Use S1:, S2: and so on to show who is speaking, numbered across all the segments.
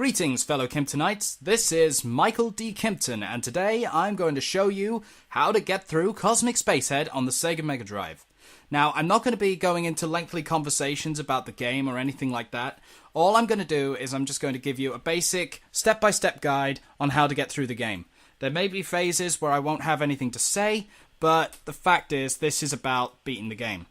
S1: Greetings, fellow Kimptonites. This is Michael D. Kimpton, and today I'm going to show you how to get through Cosmic Spacehead on the Sega Mega Drive. Now, I'm not going to be going into lengthy conversations about the game or anything like that. All I'm going to do is I'm just going to give you a basic, step-by-step guide on how to get through the game. There may be phases where I won't have anything to say, but the fact is, this is about beating the game.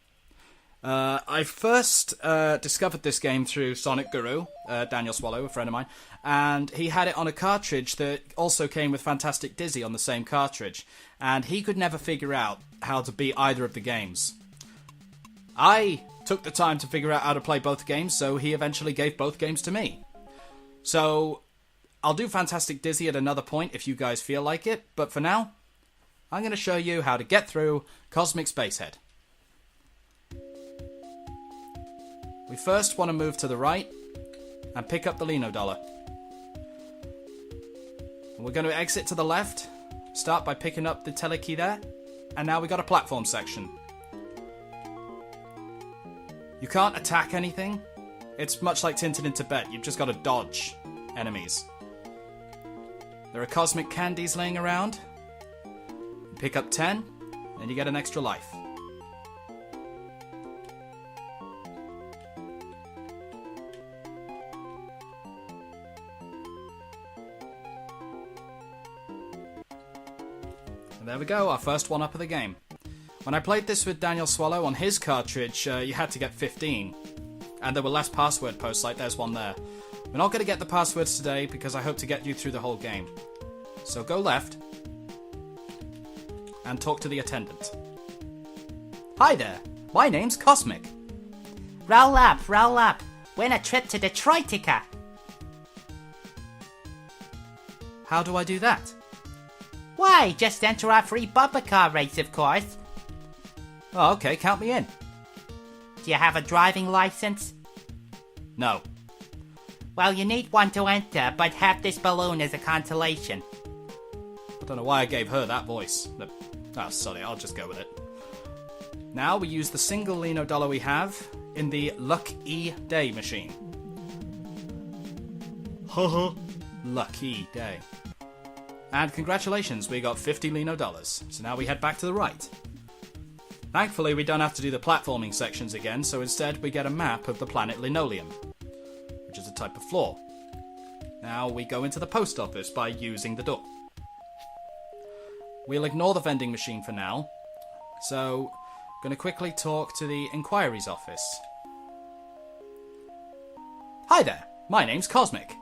S1: I first discovered this game through Sonic Guru, Daniel Swallow, a friend of mine, and he had it on a cartridge that also came with Fantastic Dizzy on the same cartridge, and he could never figure out how to beat either of the games. I took the time to figure out how to play both games, so he eventually gave both games to me. So, I'll do Fantastic Dizzy at another point if you guys feel like it, but for now, I'm going to show you how to get through Cosmic Spacehead. We first want to move to the right and pick up the Lino dollar. And we're going to exit to the left, start by picking up the telekey there, and now we got a platform section. You can't attack anything. It's much like Tintin in Tibet, you've just got to dodge enemies. There are cosmic candies laying around. You pick up 10, and you get an extra life. And there we go, our first one-up of the game. When I played this with Daniel Swallow on his cartridge, you had to get 15. And there were less password posts, like there's one there. We're not going to get the passwords today because I hope to get you through the whole game. So go left and talk to the attendant.
S2: Hi there, my name's Cosmic. Roll up, win a trip to Detroitica.
S1: How do I do that?
S2: Why, just enter our free bumper car race, of course.
S1: Oh, okay, count me in.
S2: Do you have a driving license?
S1: No.
S2: Well, you need one to enter, but have this balloon as a consolation.
S1: I don't know why I gave her that voice. Oh, sorry, I'll just go with it. Now we use the single Lino dollar we have in the Lucky Day machine. Haha. Lucky Day. And congratulations, we got 50 Lino dollars. So now we head back to the right. Thankfully, we don't have to do the platforming sections again, so instead we get a map of the planet Linoleum, which is a type of floor. Now we go into the post office by using the door. We'll ignore the vending machine for now, so I'm going to quickly talk to the inquiries office. Hi there, my name's Cosmic.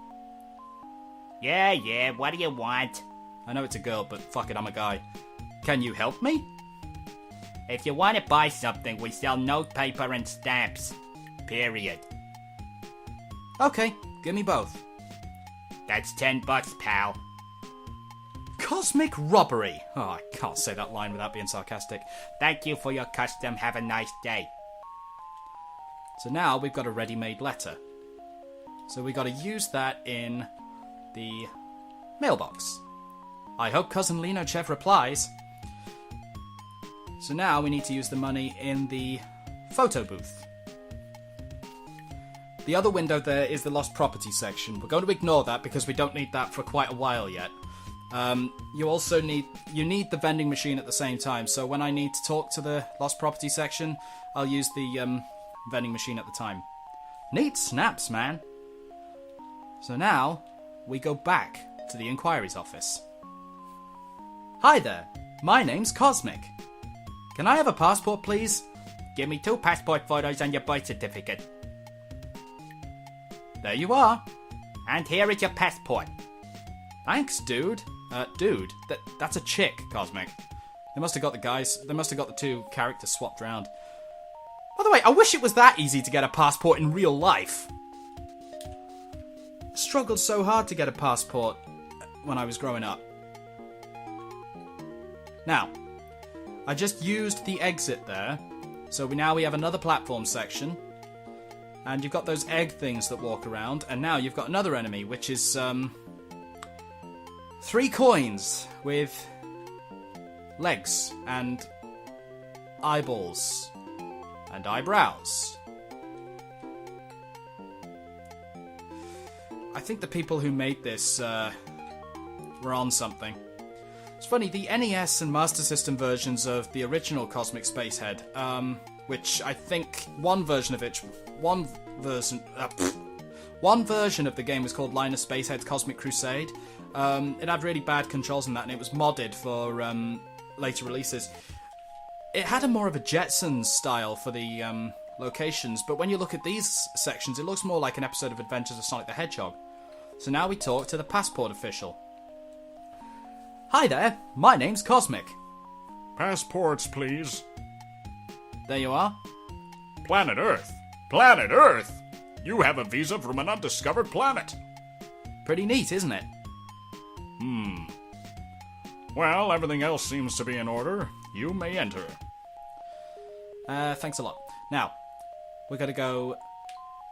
S2: Yeah, what do you want?
S1: I know it's a girl, but fuck it, I'm a guy. Can you help me?
S2: If you want to buy something, we sell notepaper and stamps. Period.
S1: Okay, give me both.
S2: That's $10, pal.
S1: Cosmic robbery! Oh, I can't say that line without being sarcastic.
S2: Thank you for your custom. Have a nice day.
S1: So now we've got a ready-made letter. So we got to use that in the mailbox. I hope Cousin Linochev replies. So now we need to use the money in the photo booth. The other window there is the lost property section. We're going to ignore that because we don't need that for quite a while yet. You also need the vending machine at the same time. So when I need to talk to the lost property section, I'll use the vending machine at the time. Neat snaps, man. So now we go back to the inquiries office. Hi there, my name's Cosmic. Can I have a passport, please?
S2: Give me 2 passport photos and your birth certificate.
S1: There you are.
S2: And here is your passport.
S1: Thanks, dude. That's a chick, Cosmic. They must have got the two characters swapped around. By the way, I wish it was that easy to get a passport in real life. I struggled so hard to get a passport when I was growing up. Now, I just used the exit there, so now we have another platform section, and you've got those egg things that walk around, and now you've got another enemy, which is 3 coins with legs and eyeballs and eyebrows. I think the people who made this were on something. It's funny, the NES and Master System versions of the original Cosmic Spacehead, which I think one version of the game was called Linus Spacehead's Cosmic Crusade. It had really bad controls in that, and it was modded for later releases. It had a more of a Jetsons style for the locations, but when you look at these sections, it looks more like an episode of Adventures of Sonic the Hedgehog. So now we talk to the passport official. Hi there, my name's Cosmic.
S3: Passports, please.
S1: There you are.
S3: Planet Earth! Planet Earth! You have a visa from an undiscovered planet.
S1: Pretty neat, isn't it?
S3: Well, everything else seems to be in order. You may enter.
S1: Thanks a lot. Now, we're going to go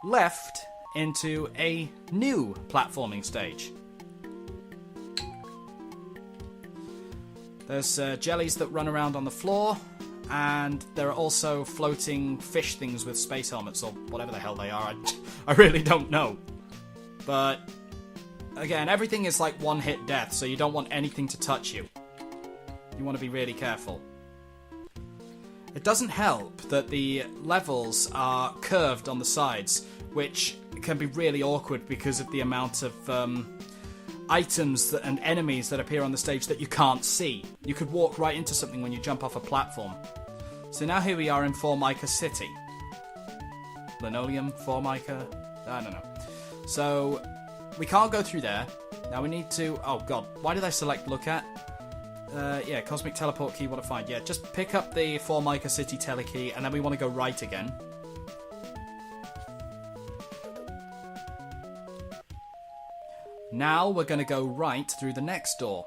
S1: left into a new platforming stage. There's jellies that run around on the floor, and there are also floating fish things with space helmets, or whatever the hell they are. I really don't know. But, again, everything is like one-hit death, so you don't want anything to touch you. You want to be really careful. It doesn't help that the levels are curved on the sides, which can be really awkward because of the amount of items and enemies that appear on the stage that you can't see. You could walk right into something when you jump off a platform. So now here we are in Formica City. Linoleum, Formica, I don't know. So we can't go through there. Now we need to... Oh god, why did I select look at? Yeah, Cosmic Teleport Key, what to find. Yeah, just pick up the Formica City Telekey, and then we want to go right again. Now we're going to go right through the next door.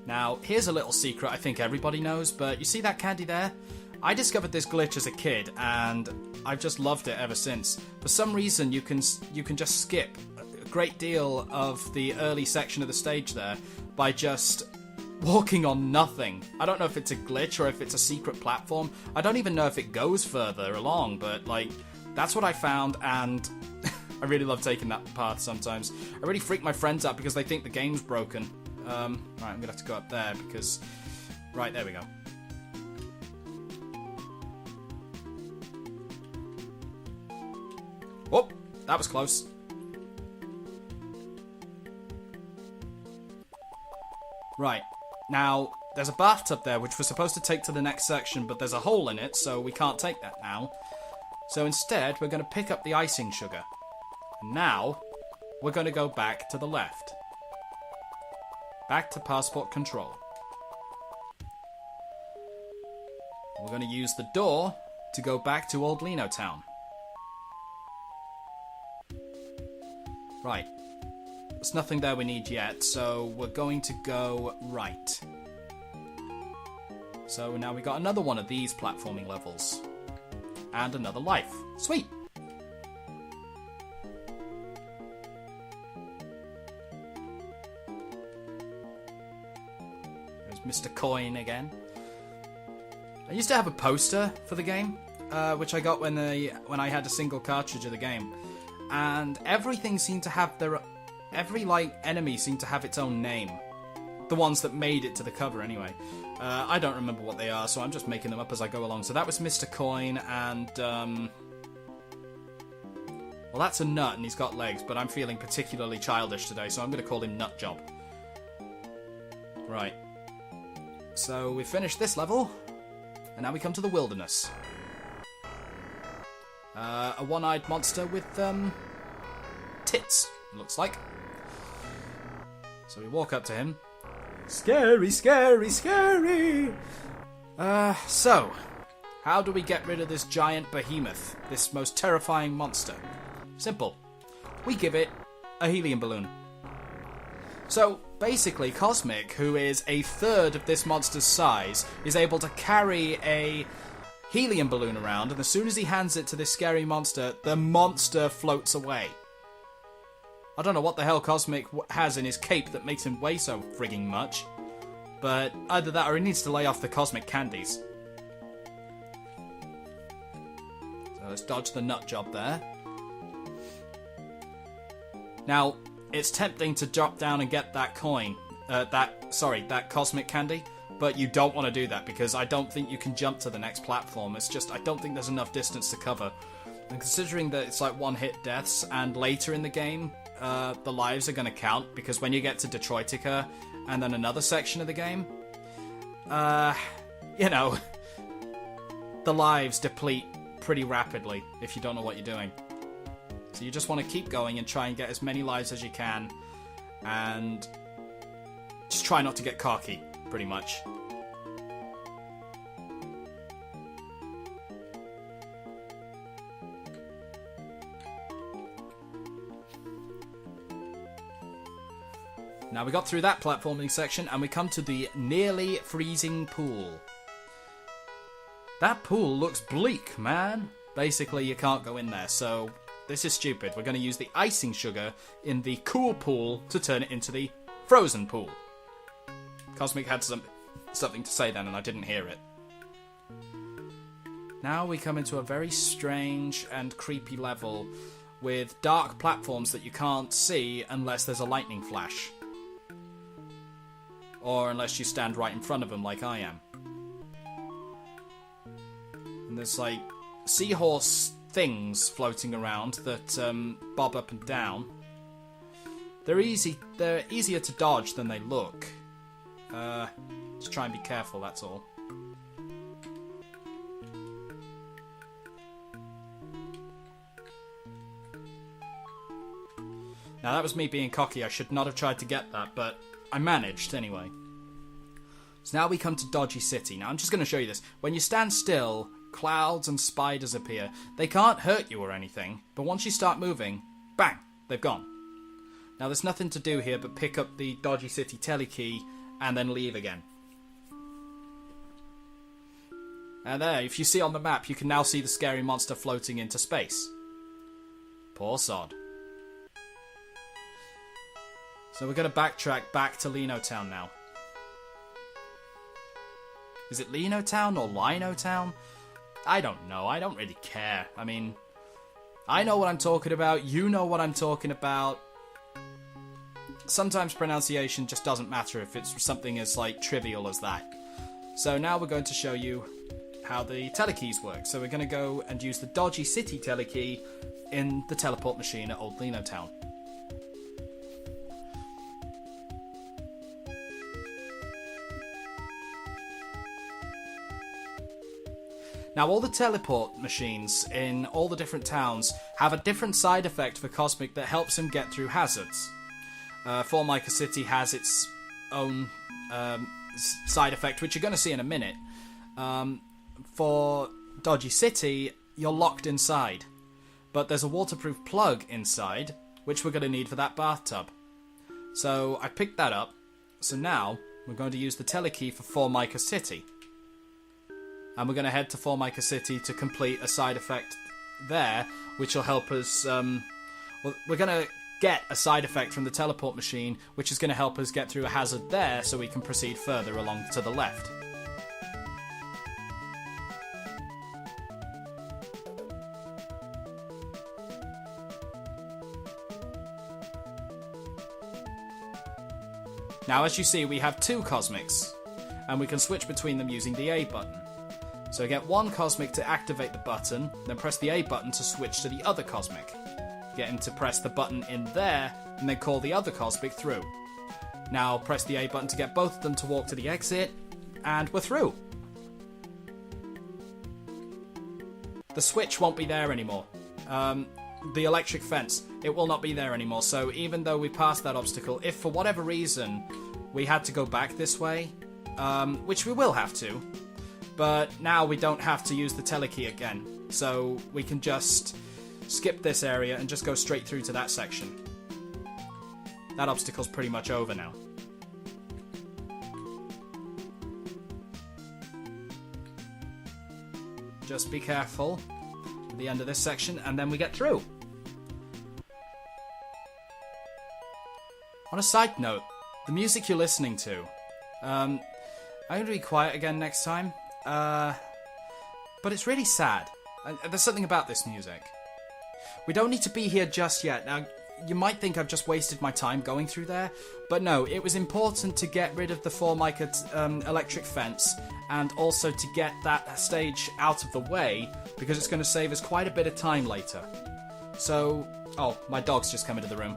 S1: Now, here's a little secret I think everybody knows, but you see that candy there? I discovered this glitch as a kid, and I've just loved it ever since. For some reason, you can just skip a great deal of the early section of the stage there by just walking on nothing. I don't know if it's a glitch or if it's a secret platform. I don't even know if it goes further along, but, like, that's what I found, and I really love taking that path sometimes. I really freak my friends out because they think the game's broken. Right, I'm going to have to go up there because... Right, there we go. Whoop! That was close. Right. Now, there's a bathtub there which we're supposed to take to the next section, but there's a hole in it, so we can't take that now. So instead, we're going to pick up the icing sugar. And now, we're going to go back to the left. Back to passport control. We're going to use the door to go back to Old Lino Town. Right. There's nothing there we need yet, so we're going to go right. So now we got another one of these platforming levels. And another life. Sweet! There's Mr. Coin again. I used to have a poster for the game, which I got when I had a single cartridge of the game. And everything seemed to have every, enemy seemed to have its own name. The ones that made it to the cover, anyway. I don't remember what they are, so I'm just making them up as I go along. So that was Mr. Coin, and, well, that's a nut, and he's got legs, but I'm feeling particularly childish today, so I'm going to call him Nutjob. Right. So we finished this level, and now we come to the wilderness. A one-eyed monster with, tits, it looks like. So we walk up to him. Scary, scary, scary! So, how do we get rid of this giant behemoth, this most terrifying monster? Simple. We give it a helium balloon. So, basically, Cosmic, who is a third of this monster's size, is able to carry a helium balloon around, and as soon as he hands it to this scary monster, the monster floats away. I don't know what the hell Cosmic has in his cape that makes him weigh so frigging much, but either that or he needs to lay off the Cosmic candies. So let's dodge the nut job there. Now, it's tempting to drop down and get that coin. That cosmic candy. But you don't want to do that because I don't think you can jump to the next platform. It's just, I don't think there's enough distance to cover. And considering that it's like one-hit deaths, and later in the game, the lives are going to count, because when you get to Detroitica and then another section of the game, you know, the lives deplete pretty rapidly if you don't know what you're doing. So you just want to keep going and try and get as many lives as you can, and just try not to get cocky, pretty much. Now we got through that platforming section and we come to the nearly freezing pool. That pool looks bleak, man. Basically, you can't go in there, so this is stupid. We're going to use the icing sugar in the cool pool to turn it into the frozen pool. Cosmic had something to say then and I didn't hear it. Now we come into a very strange and creepy level with dark platforms that you can't see unless there's a lightning flash. Or unless you stand right in front of them like I am. And there's like seahorse things floating around that bob up and down. They're easier to dodge than they look. Just try and be careful, that's all. Now that was me being cocky. I should not have tried to get that, but I managed anyway. So now we come to Dodgy City. Now I'm just going to show you this. When you stand still, clouds and spiders appear. They can't hurt you or anything, but once you start moving, bang, they've gone. Now there's nothing to do here but pick up the Dodgy City telekey and then leave again. And there, if you see on the map, you can now see the scary monster floating into space. Poor sod. So we're going to backtrack back to Lino Town now. Is it Lino Town or Lino Town? I don't know. I don't really care. I mean, I know what I'm talking about. You know what I'm talking about. Sometimes pronunciation just doesn't matter if it's something as like trivial as that. So now we're going to show you how the telekeys work. So we're going to go and use the Dodgy City telekey in the teleport machine at Old Lino Town. Now, all the teleport machines in all the different towns have a different side effect for Cosmic that helps him get through hazards. Formica City has its own side effect, which you're going to see in a minute. For Dodgy City, you're locked inside. But there's a waterproof plug inside, which we're going to need for that bathtub. So I picked that up. So now we're going to use the telekey for Formica City. And we're going to head to Formica City to complete a side effect there, which will help us... we're going to get a side effect from the teleport machine, which is going to help us get through a hazard there so we can proceed further along to the left. Now, as you see, we have two Cosmics, and we can switch between them using the A button. So get one Cosmic to activate the button, then press the A button to switch to the other Cosmic. Get him to press the button in there, and then call the other Cosmic through. Now press the A button to get both of them to walk to the exit, and we're through. The switch won't be there anymore. The electric fence, it will not be there anymore, so even though we passed that obstacle, if for whatever reason we had to go back this way, which we will have to, but now we don't have to use the telekey again, so we can just skip this area and just go straight through to that section. That obstacle's pretty much over now. Just be careful at the end of this section, and then we get through. On a side note, the music you're listening to, I'm going to be quiet again next time, but it's really sad. There's something about this music. We don't need to be here just yet. Now, you might think I've just wasted my time going through there, but no, it was important to get rid of the Formica electric fence, and also to get that stage out of the way, because it's going to save us quite a bit of time later. So, oh, my dog's just come into the room.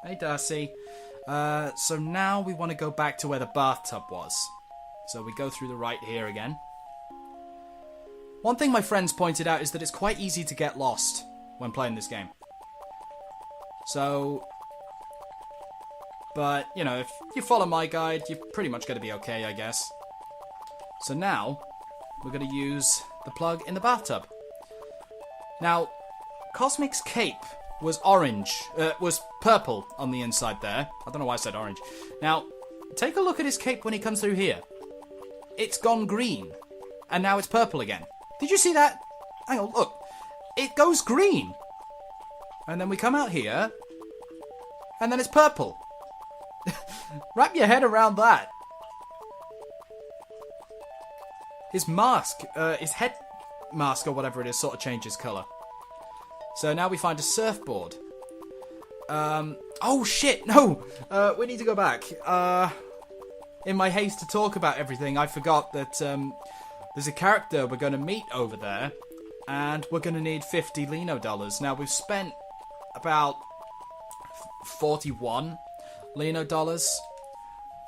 S1: Hey, Darcy. So now we want to go back to where the bathtub was. So we go through the right here again. One thing my friends pointed out is that it's quite easy to get lost when playing this game. So, but, you know, if you follow my guide, you're pretty much going to be okay, I guess. So now, we're going to use the plug in the bathtub. Now, Cosmic's cape was orange, was purple on the inside there. I don't know why I said orange. Now, take a look at his cape when he comes through here. It's gone green, and now it's purple again. Did you see that? Hang on, look. It goes green. And then we come out here, and then it's purple. Wrap your head around that. His mask, his head mask or whatever it is, sort of changes colour. So now we find a surfboard. Oh shit, no! We need to go back. In my haste to talk about everything, I forgot that there's a character we're going to meet over there, and we're going to need 50 Lino dollars. Now, we've spent about 41 Lino dollars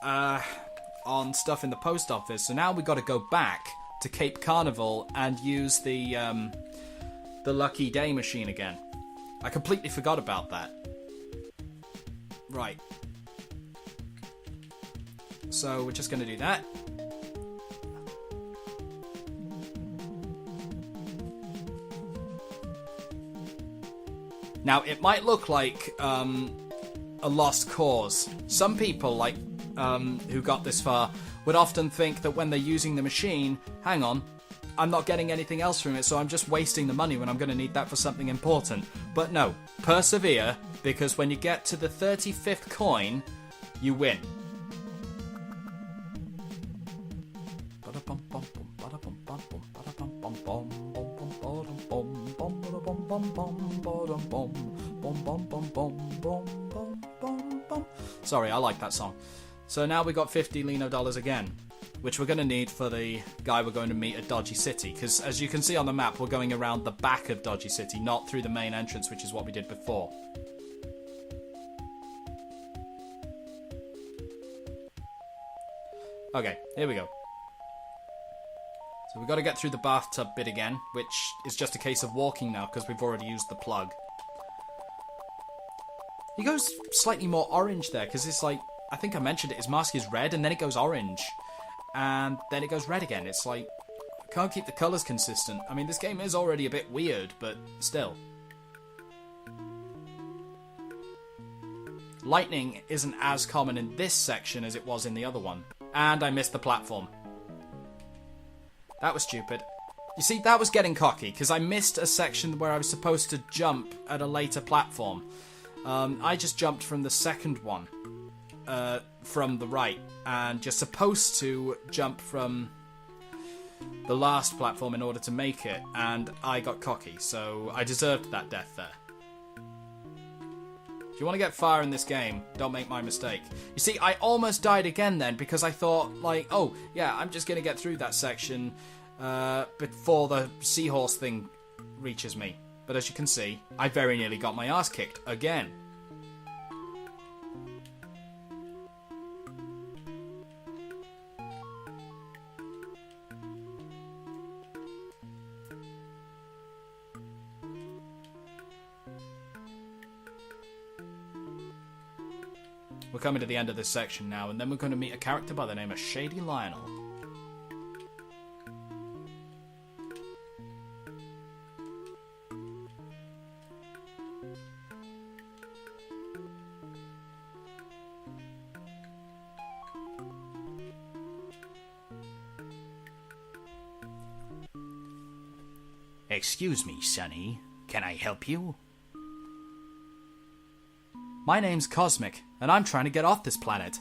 S1: on stuff in the post office, so now we've got to go back to Cape Carnival and use the Lucky Day machine again. I completely forgot about that. Right. So we're just going to do that. Now, it might look like a lost cause. Some people, like who got this far, would often think that when they're using the machine, hang on, I'm not getting anything else from it, so I'm just wasting the money when I'm going to need that for something important. But no, persevere, because when you get to the 35th coin, you win. Sorry, I like that song. So now we got 50 Lino dollars again, which we're going to need for the guy we're going to meet at Dodgy City, because as you can see on the map, we're going around the back of Dodgy City, not through the main entrance, which is what we did before. Okay, here we go. So we've got to get through the bathtub bit again, which is just a case of walking now, because we've already used the plug. He goes slightly more orange there, because it's like, I think I mentioned it, his mask is red, and then it goes orange. And then it goes red again. It's like, I can't keep the colours consistent. I mean, this game is already a bit weird, but still. Lightning isn't as common in this section as it was in the other one. And I missed the platform. That was stupid. You see, that was getting cocky, because I missed a section where I was supposed to jump at a later platform. I just jumped from the second one, from the right, and you're supposed to jump from the last platform in order to make it, and I got cocky, so I deserved that death there. If you want to get far in this game, don't make my mistake. You see, I almost died again then, because I thought, like, oh, yeah, I'm just going to get through that section before the seahorse thing reaches me. But as you can see, I very nearly got my ass kicked again. We're coming to the end of this section now, and then we're going to meet a character by the name of Shady Lionel.
S2: Excuse me, Sonny. Can I help you?
S1: My name's Cosmic, and I'm trying to get off this planet.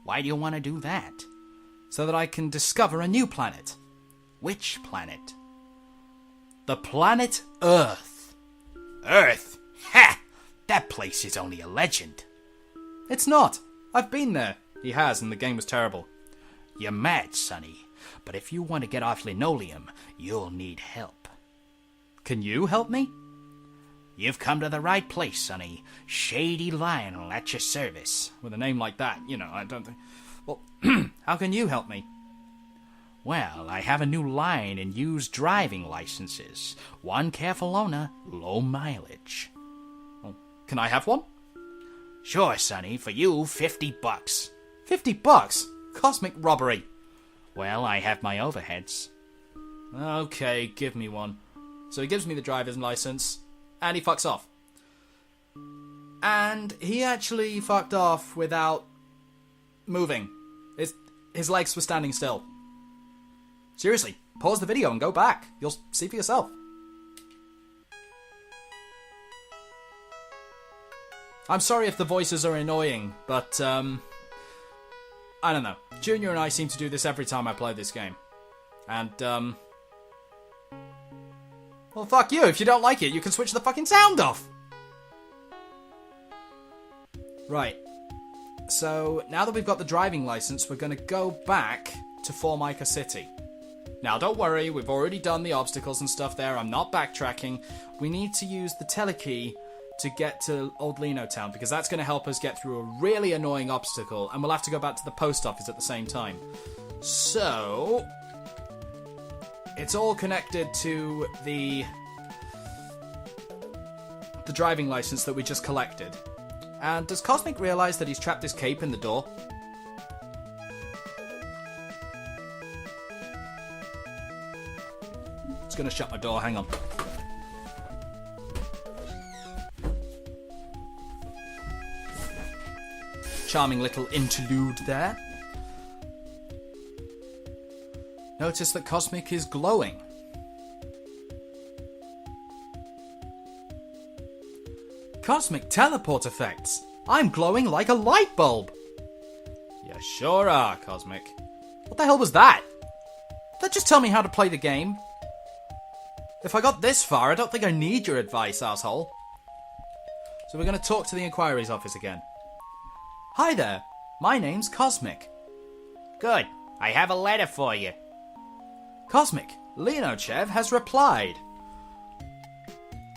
S2: Why do you want to do that?
S1: So that I can discover a new planet.
S2: Which planet?
S1: The planet Earth.
S2: Earth? Ha! That place is only a legend.
S1: It's not. I've been there. He has, and the game was terrible.
S2: You're mad, Sonny. But if you want to get off linoleum, you'll need help.
S1: Can you help me?
S2: You've come to the right place, Sonny. Shady Lionel at your service.
S1: With a name like that, I don't think... Well, how can you help me?
S2: Well, I have a new line in used driving licenses. One careful owner, low mileage.
S1: Well, can I have one?
S2: Sure, Sonny. For you, $50.
S1: $50? Cosmic robbery.
S2: Well, I have my overheads.
S1: Okay, give me one. So he gives me the driver's license, and he fucks off. And he actually fucked off without moving. His legs were standing still. Seriously, pause the video and go back. You'll see for yourself. I'm sorry if the voices are annoying, but, I don't know. Junior and I seem to do this every time I play this game. And, well, fuck you. If you don't like it, you can switch the fucking sound off. Right. So, now that we've got the driving license, we're going to go back to Formica City. Now, don't worry. We've already done the obstacles and stuff there. I'm not backtracking. We need to use the telekey to get to Old Lino Town, because that's going to help us get through a really annoying obstacle, and we'll have to go back to the post office at the same time. So, it's all connected to the driving license that we just collected. And does Cosmic realise that he's trapped his cape in the door? It's going to shut my door, hang on. Charming little interlude there. Notice that Cosmic is glowing. Cosmic teleport effects. I'm glowing like a light bulb. You sure are, Cosmic. What the hell was that? Did that just tell me how to play the game? If I got this far, I don't think I need your advice, asshole. So we're going to talk to the inquiries office again. Hi there, my name's Cosmic.
S2: Good. I have a letter for you.
S1: Cosmic, Leonochev has replied.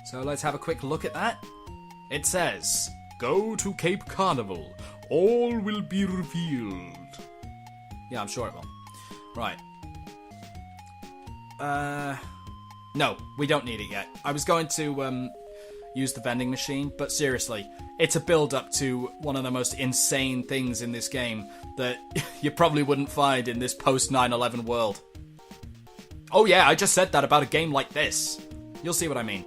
S1: So let's have a quick look at that. It says,
S3: Go to Cape Carnival. All will be revealed.
S1: Yeah, I'm sure it will. Right. No, we don't need it yet. I was going to use the vending machine, but seriously, it's a build-up to one of the most insane things in this game that you probably wouldn't find in this post-9/11 world. Oh yeah, I just said that about a game like this. You'll see what I mean.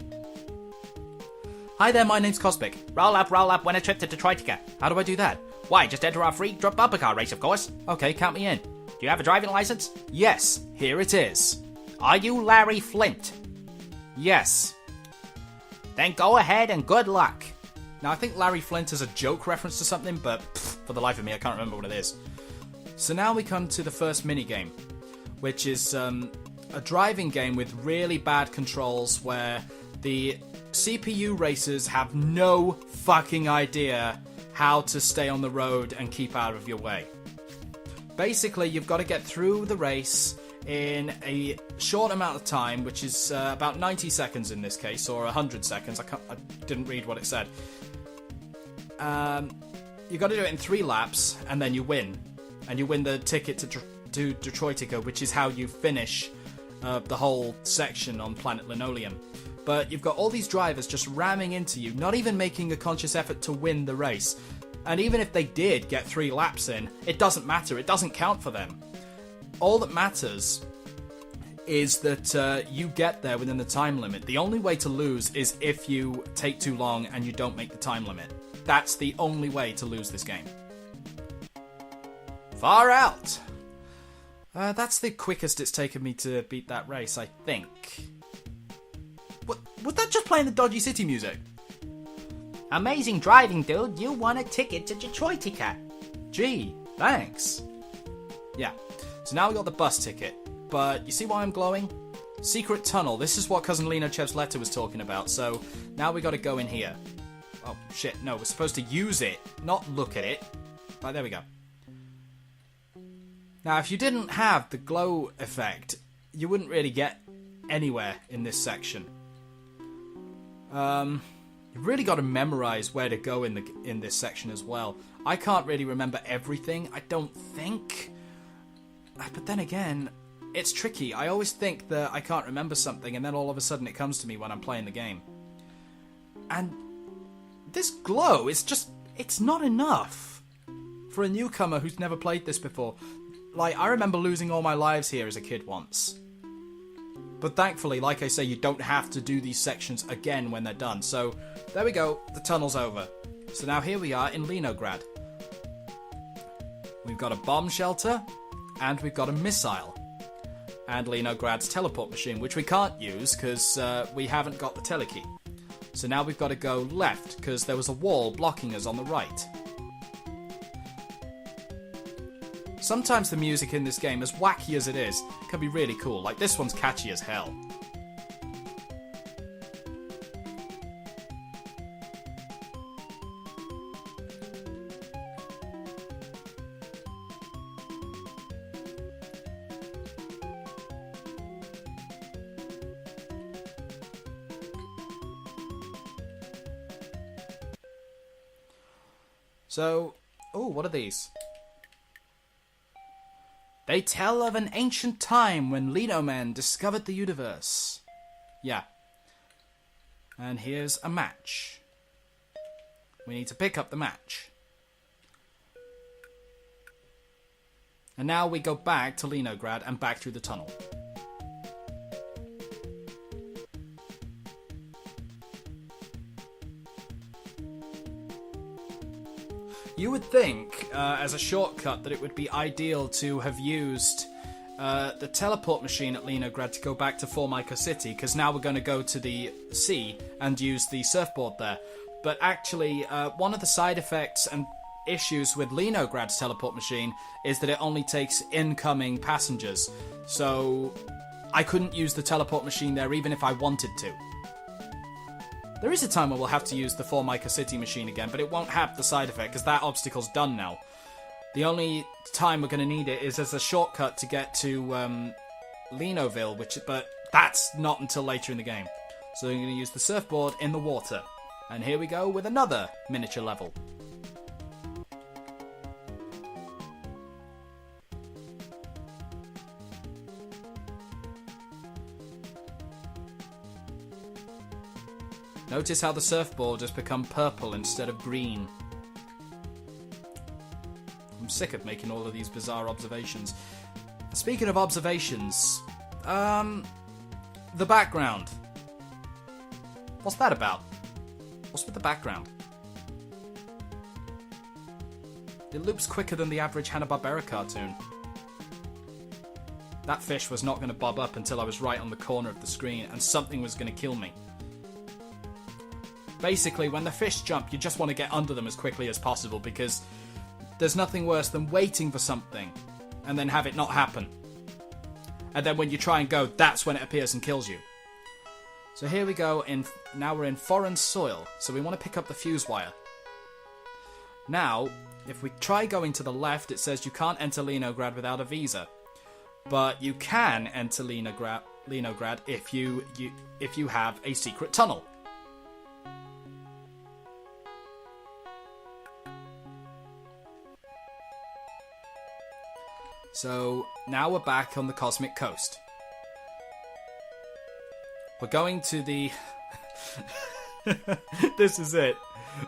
S1: Hi there, my name's Cosmic.
S2: Roll up, win a trip to Detroitica.
S1: How do I do that?
S2: Why, just enter our free drop bumper car race, of course.
S1: Okay, count me in.
S2: Do you have a driving license?
S1: Yes, here it is.
S2: Are you Larry Flint?
S1: Yes.
S2: Then go ahead and good luck.
S1: Now, I think Larry Flint is a joke reference to something, but for the life of me, I can't remember what it is. So now we come to the first minigame, which is a driving game with really bad controls where the CPU racers have no fucking idea how to stay on the road and keep out of your way. Basically, you've got to get through the race in a short amount of time, which is about 90 seconds in this case, or 100 seconds. I didn't read what it said. You've got to do it in 3 laps, and then you win. And you win the ticket to Detroitica, which is how you finish the whole section on Planet Linoleum. But you've got all these drivers just ramming into you, not even making a conscious effort to win the race. And even if they did get 3 laps in, it doesn't matter. It doesn't count for them. All that matters is that you get there within the time limit. The only way to lose is if you take too long and you don't make the time limit. That's the only way to lose this game. Far out! That's the quickest it's taken me to beat that race, I think. Was that just playing the Dodgy City music?
S2: Amazing driving, dude. You won a ticket to Detroitica.
S1: Gee, thanks. Yeah, so now we got the bus ticket. But you see why I'm glowing? Secret tunnel. This is what Cousin Lena Chev's letter was talking about. So now we got to go in here. Oh, shit. No, we're supposed to use it, not look at it. Right, there we go. Now, if you didn't have the glow effect, you wouldn't really get anywhere in this section. You've really got to memorize where to go in this section as well. I can't really remember everything, I don't think. But then again, it's tricky. I always think that I can't remember something, and then all of a sudden it comes to me when I'm playing the game. And this glow is just... it's not enough for a newcomer who's never played this before. Like, I remember losing all my lives here as a kid once. But thankfully, like I say, you don't have to do these sections again when they're done. So, there we go. The tunnel's over. So now here we are in Lenograd. We've got a bomb shelter, and we've got a missile. And Lenograd's teleport machine, which we can't use because we haven't got the telekey. So now we've got to go left, because there was a wall blocking us on the right. Sometimes the music in this game, as wacky as it is, can be really cool. Like, this one's catchy as hell. So, oh, what are these? They tell of an ancient time when Leno men discovered the universe. Yeah. And here's a match. We need to pick up the match. And now we go back to Lenograd and back through the tunnel. You would think, as a shortcut, that it would be ideal to have used the teleport machine at Lenograd to go back to Formica City, because now we're going to go to the sea and use the surfboard there. But actually, one of the side effects and issues with Lenograd's teleport machine is that it only takes incoming passengers. So I couldn't use the teleport machine there even if I wanted to. There is a time where we'll have to use the Formica City machine again, but it won't have the side effect, because that obstacle's done now. The only time we're going to need it is as a shortcut to get to Lenoville, but that's not until later in the game. So we're going to use the surfboard in the water. And here we go with another miniature level. Notice how the surfboard has become purple instead of green. I'm sick of making all of these bizarre observations. Speaking of observations, the background. What's that about? What's with the background? It loops quicker than the average Hanna-Barbera cartoon. That fish was not going to bob up until I was right on the corner of the screen, and something was going to kill me. Basically, when the fish jump, you just want to get under them as quickly as possible, because there's nothing worse than waiting for something and then have it not happen. And then when you try and go, that's when it appears and kills you. So here we go, now we're in foreign soil, so we want to pick up the fuse wire. Now, if we try going to the left, it says you can't enter Lenograd without a visa. But you can enter Lenograd if you have a secret tunnel. So, now we're back on the Cosmic Coast. We're going to the... This is it.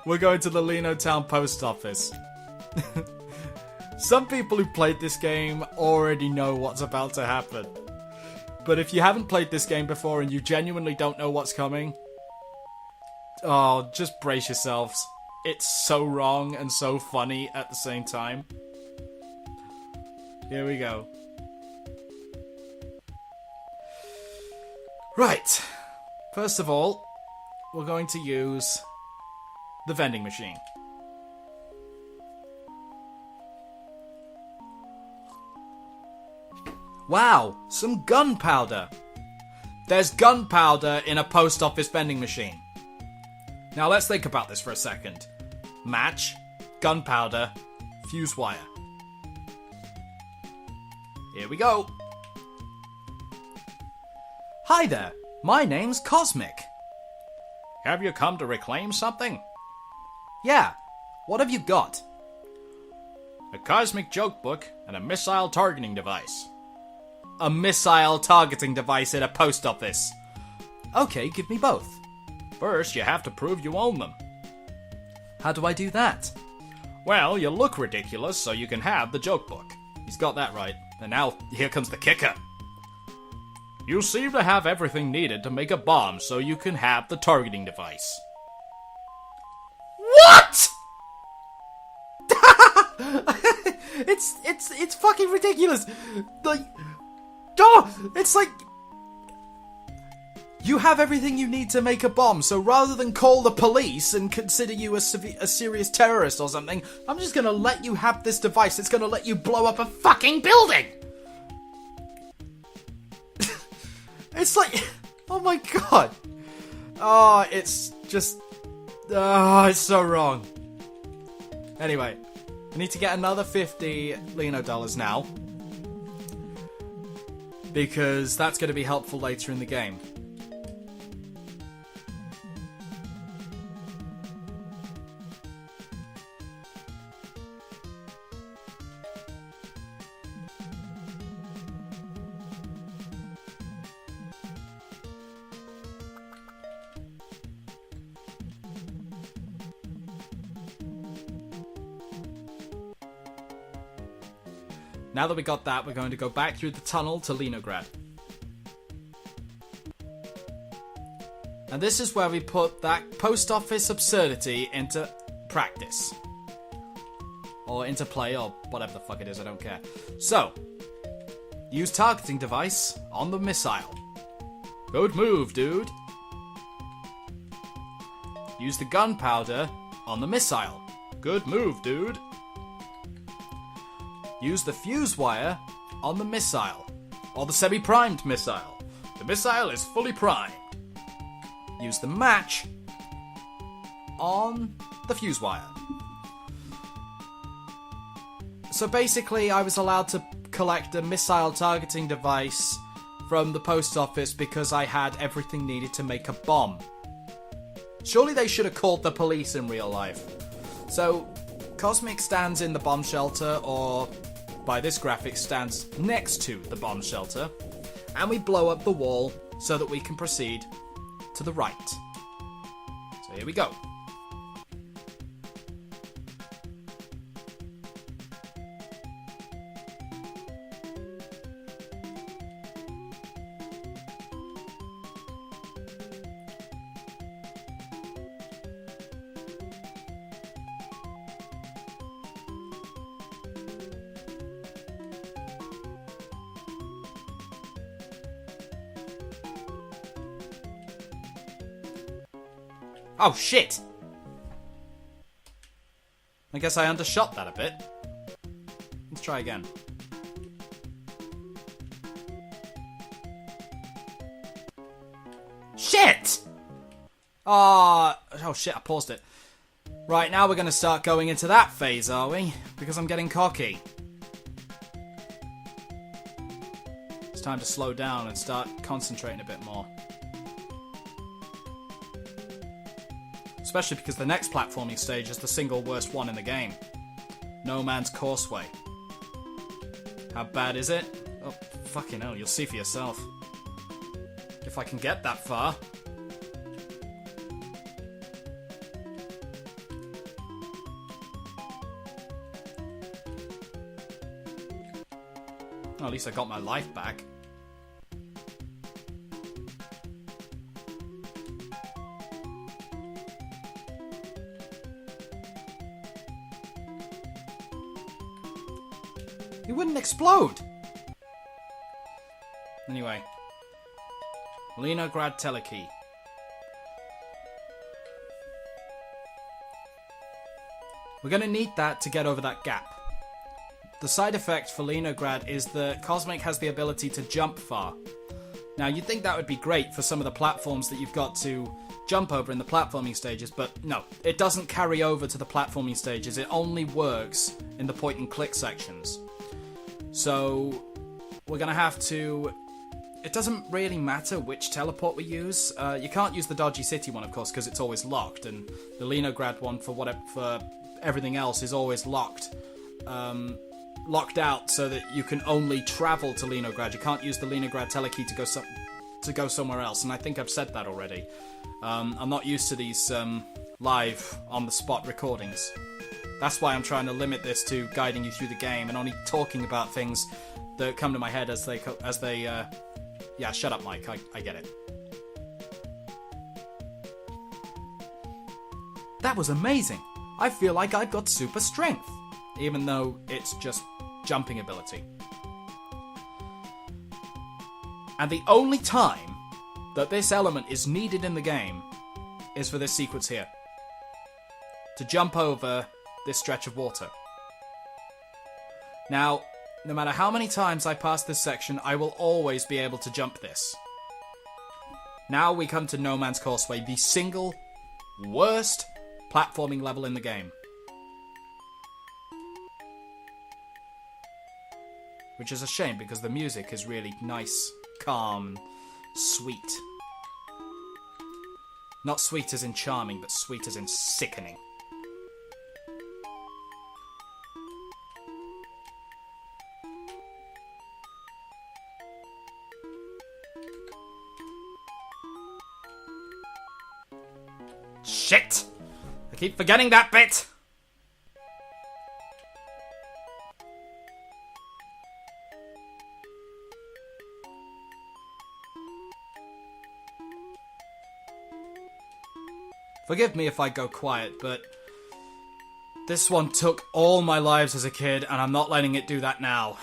S1: We're going to the Leno Town Post Office. Some people who played this game already know what's about to happen. But if you haven't played this game before and you genuinely don't know what's coming... Oh, just brace yourselves. It's so wrong and so funny at the same time. Here we go. Right. First of all, we're going to use the vending machine. Wow, some gunpowder. There's gunpowder in a post office vending machine. Now let's think about this for a second. Match, gunpowder, fuse wire. Here we go. Hi there, my name's Cosmic.
S3: Have you come to reclaim something?
S1: Yeah, what have you got?
S3: A cosmic joke book and a missile targeting device.
S1: A missile targeting device in a post office. Okay, give me both.
S3: First, you have to prove you own them.
S1: How do I do that?
S3: Well, you look ridiculous, so you can have the joke book.
S1: He's got that right. And now, here comes the kicker.
S3: You seem to have everything needed to make a bomb, so you can have the targeting device.
S1: What?! It's fucking ridiculous. Like, it's like you have everything you need to make a bomb. So rather than call the police and consider you a serious terrorist or something, I'm just gonna let you have this device. It's gonna let you blow up a fucking building. It's like, oh my god. Oh, it's just, it's so wrong. Anyway, I need to get another 50 Lino dollars now, because that's going to be helpful later in the game. Now that we got that, we're going to go back through the tunnel to Leningrad. And this is where we put that post office absurdity into practice. Or into play, or whatever the fuck it is, I don't care. So, use targeting device on the missile. Good move, dude. Use the gunpowder on the missile. Good move, dude. Use the fuse wire on the missile. Or the semi-primed missile. The missile is fully primed. Use the match on the fuse wire. So basically, I was allowed to collect a missile targeting device from the post office because I had everything needed to make a bomb. Surely they should have called the police in real life. So, Cosmic stands in the bomb shelter, or by this graphic stands next to the bomb shelter, and we blow up the wall so that we can proceed to the right. So here we go. Oh, shit! I guess I undershot that a bit. Let's try again. Shit! Oh shit, I paused it. Right, now we're going to start going into that phase, are we? Because I'm getting cocky. It's time to slow down and start concentrating a bit more. Especially because the next platforming stage is the single worst one in the game. No Man's Causeway. How bad is it? Oh, fucking hell, you'll see for yourself. If I can get that far. Well, at least I got my life back. It wouldn't explode! Anyway. Leningrad Telekey. We're gonna need that to get over that gap. The side effect for Leningrad is that Cosmic has the ability to jump far. Now, you'd think that would be great for some of the platforms that you've got to jump over in the platforming stages, but no, it doesn't carry over to the platforming stages. It only works in the point-and-click sections. So, we're going to have to... It doesn't really matter which teleport we use. You can't use the Dodgy City one, of course, because it's always locked, and the Lenograd one for everything else is always locked. Locked out so that you can only travel to Lenograd. You can't use the Lenograd telekey to go somewhere else, and I think I've said that already. I'm not used to these live on-the-spot recordings. That's why I'm trying to limit this to guiding you through the game and only talking about things that come to my head as they yeah, shut up, Mike. I get it. That was amazing. I feel like I've got super strength, even though it's just jumping ability. And the only time that this element is needed in the game is for this sequence here. To jump over this stretch of water. Now, no matter how many times I pass this section, I will always be able to jump this. Now we come to No Man's Causeway, the single worst platforming level in the game. Which is a shame, because the music is really nice, calm, sweet. Not sweet as in charming, but sweet as in sickening. Shit! I keep forgetting that bit! Forgive me if I go quiet, but this one took all my lives as a kid, and I'm not letting it do that now.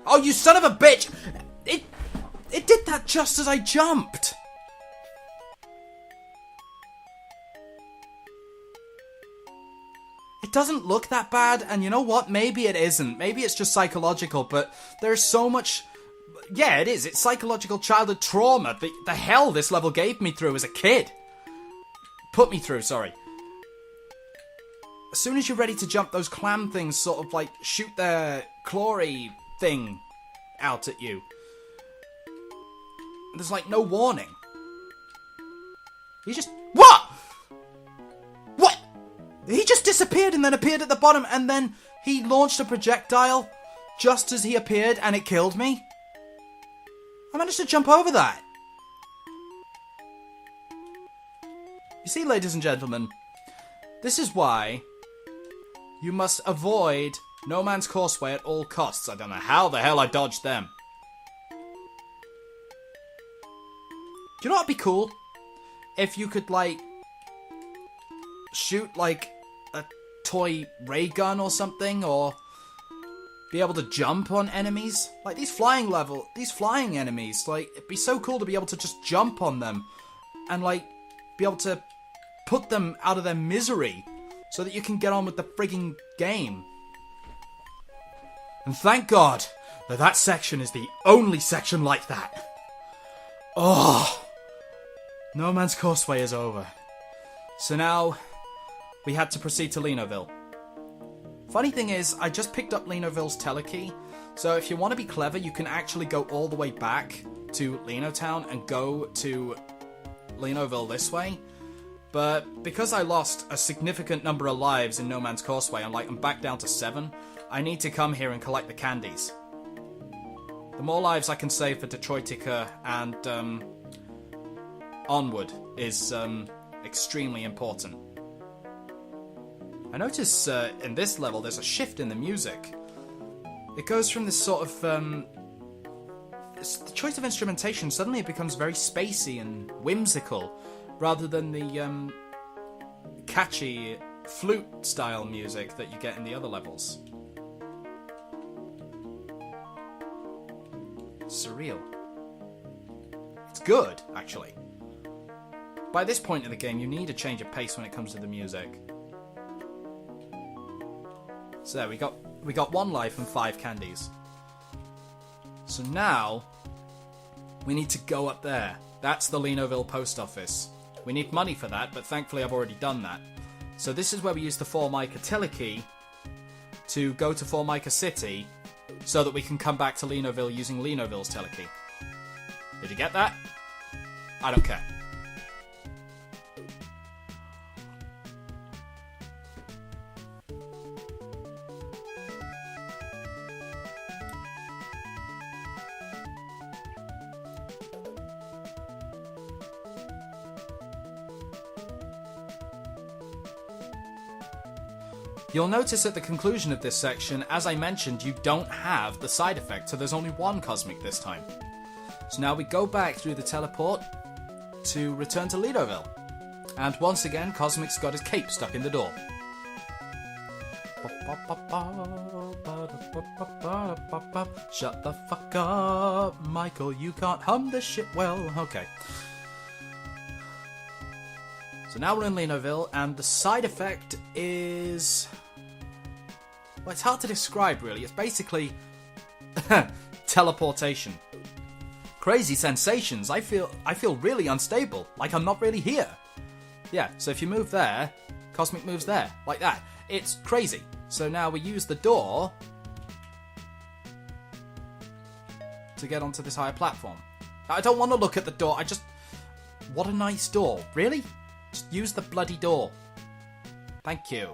S1: Oh, you son of a bitch! It did that just as I jumped! It doesn't look that bad, and you know what? Maybe it isn't. Maybe it's just psychological, but there's so much... Yeah, it is. It's psychological childhood trauma. The hell this level gave me through as a kid. Put me through, sorry. As soon as you're ready to jump, those clam things sort of like shoot their clawy thing out at you. There's like no warning. He just... What? What? He just disappeared and then appeared at the bottom, and then he launched a projectile just as he appeared, and it killed me. I managed to jump over that. You see, ladies and gentlemen, this is why you must avoid No Man's Causeway at all costs. I don't know how the hell I dodged them. Do you know what'd be cool? If you could, like, shoot, like, a toy ray gun or something, or be able to jump on enemies. Like, these flying enemies, like, it'd be so cool to be able to just jump on them and, like, be able to put them out of their misery so that you can get on with the frigging game. And thank God that that section is the only section like that. Oh! No Man's Causeway is over. So now, we had to proceed to Lenoville. Funny thing is, I just picked up Lenoville's telekey, so if you want to be clever, you can actually go all the way back to Leno Town and go to Lenoville this way. But because I lost a significant number of lives in No Man's Causeway, I'm back down to 7, I need to come here and collect the candies. The more lives I can save for Detroitica and Onward is extremely important. I notice in this level there's a shift in the music. It goes from this sort of... the choice of instrumentation, suddenly it becomes very spacey and whimsical, rather than the catchy flute-style music that you get in the other levels. Surreal. It's good, actually. by this point in the game, you need a change of pace when it comes to the music. So there, we got 1 life and 5 candies. So now, we need to go up there. That's the Lenoville post office. We need money for that, but thankfully I've already done that. So this is where we use the Formica telekey to go to Formica City so that we can come back to Lenoville using Lenoville's telekey. Did you get that? I don't care. You'll notice at the conclusion of this section, as I mentioned, you don't have the side effect, so there's only 1 Cosmic this time. So now we go back through the teleport to return to Lenoville. And once again, Cosmic's got his cape stuck in the door. Shut the fuck up, Michael, you can't hum this shit well. Okay. So now we're in Lenoville, and the side effect is... well, it's hard to describe, really. It's basically teleportation. Crazy sensations. I feel really unstable, like I'm not really here. Yeah, so if you move there, Cosmic moves there, like that. It's crazy. So now we use the door to get onto this higher platform. I don't want to look at the door, what a nice door. Really? Just use the bloody door. Thank you.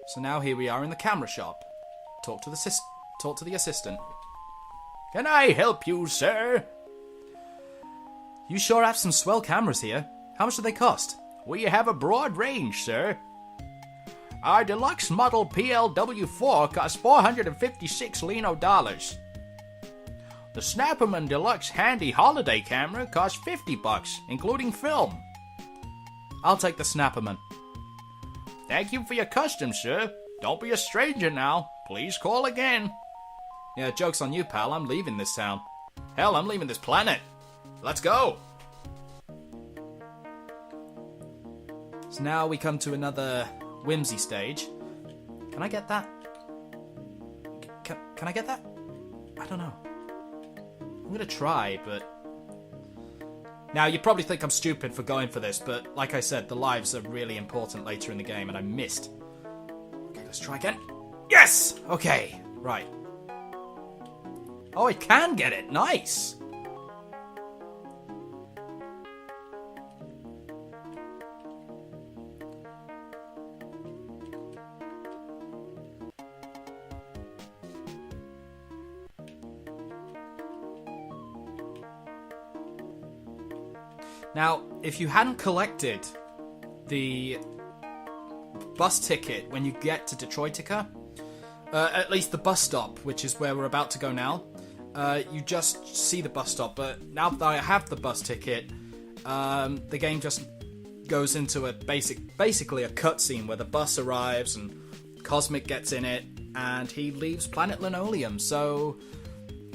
S1: So now here we are in the camera shop. Talk to the assistant. Can I help you, sir? You sure have some swell cameras here. How much do they cost? We have a broad range, sir. Our deluxe model PLW4 costs 456 Leno dollars. The Snapperman Deluxe Handy Holiday Camera costs $50, including film. I'll take the Snapperman. Thank you for your custom, sir. Don't be a stranger now. Please call again. Yeah, joke's on you, pal. I'm leaving this town. Hell, I'm leaving this planet. Let's go. So now we come to another whimsy stage. Can I get that? Can I get that? I don't know. I'm gonna try, but... Now, you probably think I'm stupid for going for this, but like I said, the lives are really important later in the game, and I missed. Okay, let's try again. Yes! Okay, right. Oh, I can get it. Nice! Now, if you hadn't collected the bus ticket when you get to Detroitica, at least the bus stop, which is where we're about to go now, you just see the bus stop. But now that I have the bus ticket, the game just goes into a basically a cutscene where the bus arrives and Cosmic gets in it and he leaves Planet Linoleum. So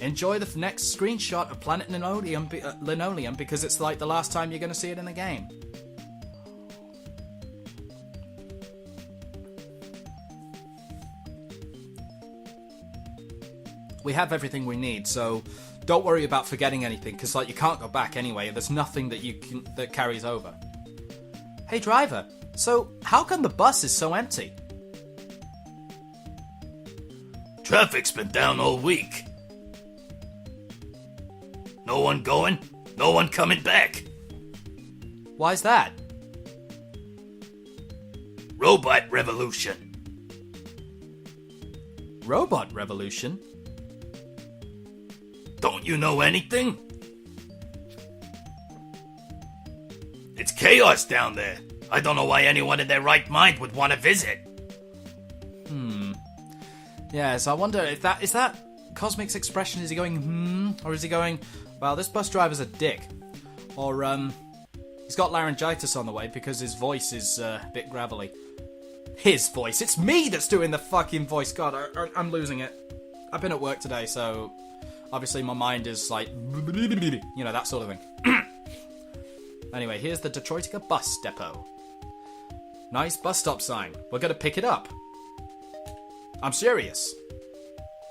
S1: enjoy the next screenshot of Planet Linoleum because it's like the last time you're going to see it in the game. We have everything we need, so don't worry about forgetting anything, because like you can't go back anyway. There's nothing that carries over. Hey driver, so how come the bus is so empty?
S4: Traffic's been down all week. No one going, no one coming back.
S1: Why's that?
S4: Robot revolution.
S1: Robot revolution?
S4: Don't you know anything? It's chaos down there. I don't know why anyone in their right mind would want to visit.
S1: Yes, I wonder if is that Cosmic's expression? Is he going, or is he going, well, this bus driver's a dick? Or, he's got laryngitis on the way because his voice is a bit gravelly. His voice? It's me that's doing the fucking voice. God, I'm losing it. I've been at work today, so obviously my mind is like, you know, that sort of thing. Anyway, here's the Detroitica bus depot. Nice bus stop sign. We're going to pick it up. I'm serious.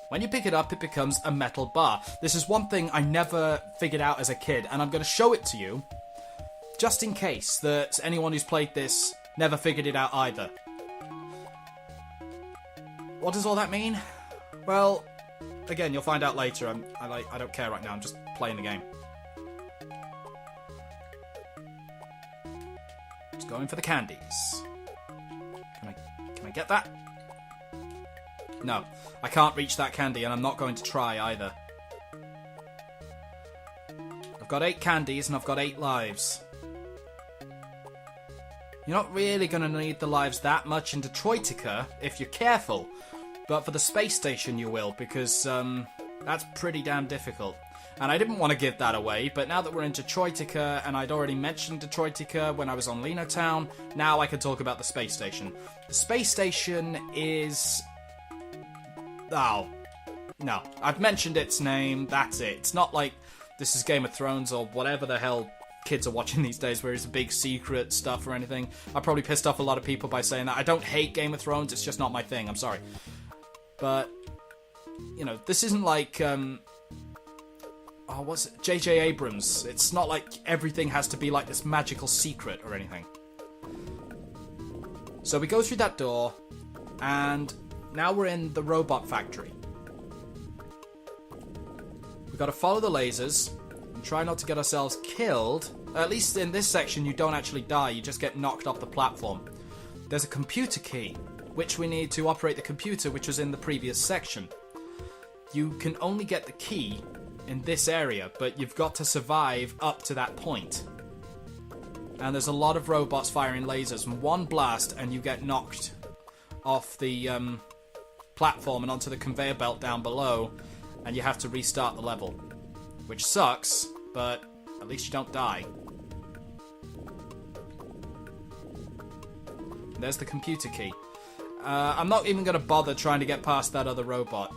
S1: When you pick it up, it becomes a metal bar. This is one thing I never figured out as a kid, and I'm going to show it to you, just in case that anyone who's played this never figured it out either. What does all that mean? Well, again, you'll find out later. I don't care right now. I'm just playing the game. Just going for the candies. Can I get that? No, I can't reach that candy, and I'm not going to try either. I've got 8 candies, and I've got 8 lives. You're not really going to need the lives that much in Detroitica if you're careful, but for the space station you will, because that's pretty damn difficult. And I didn't want to give that away, but now that we're in Detroitica, and I'd already mentioned Detroitica when I was on Leno Town, now I can talk about the space station. The space station is... Oh, no. I've mentioned its name, that's it. It's not like this is Game of Thrones or whatever the hell kids are watching these days where it's a big secret stuff or anything. I probably pissed off a lot of people by saying that. I don't hate Game of Thrones, it's just not my thing, I'm sorry. But, you know, this isn't like, what's it? J.J. Abrams. It's not like everything has to be like this magical secret or anything. So we go through that door, and now we're in the robot factory. We've got to follow the lasers and try not to get ourselves killed. At least in this section you don't actually die, you just get knocked off the platform. There's a computer key, which we need to operate the computer, which was in the previous section. You can only get the key in this area, but you've got to survive up to that point. And there's a lot of robots firing lasers, and one blast and you get knocked off the platform and onto the conveyor belt down below, and you have to restart the level, which sucks, but at least you don't die. There's the computer key. I'm not even going to bother trying to get past that other robot.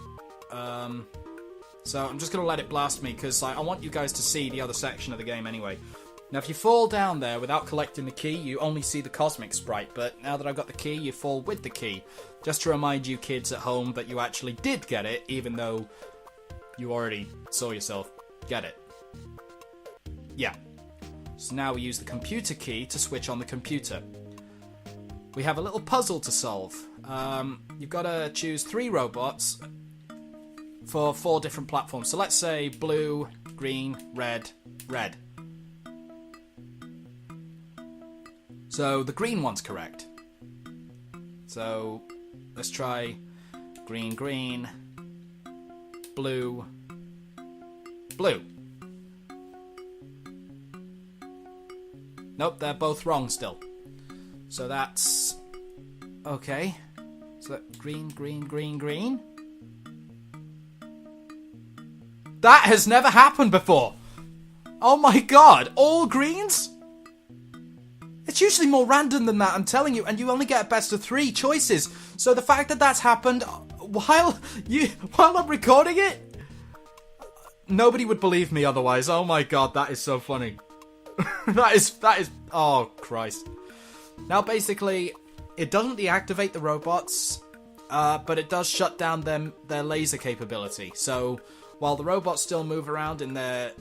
S1: So I'm just going to let it blast me, because I want you guys to see the other section of the game anyway. Now, if you fall down there without collecting the key, you only see the cosmic sprite, but now that I've got the key, you fall with the key. Just to remind you kids at home that you actually did get it, even though you already saw yourself get it. Yeah. So now we use the computer key to switch on the computer. We have a little puzzle to solve. You've got to choose 3 robots for 4 different platforms. So let's say blue, green, red, red. So the green one's correct. So let's try green, green, blue, blue. Nope, they're both wrong still. So that's... okay. So that green, green, green, green. That has never happened before! Oh my god, all greens? It's usually more random than that, I'm telling you, and you only get a best of 3 choices. So the fact that that's happened while I'm recording it, nobody would believe me otherwise. Oh my god, that is so funny. that is, oh Christ. Now basically, it doesn't deactivate the robots, but it does shut down their laser capability. So while the robots still move around in their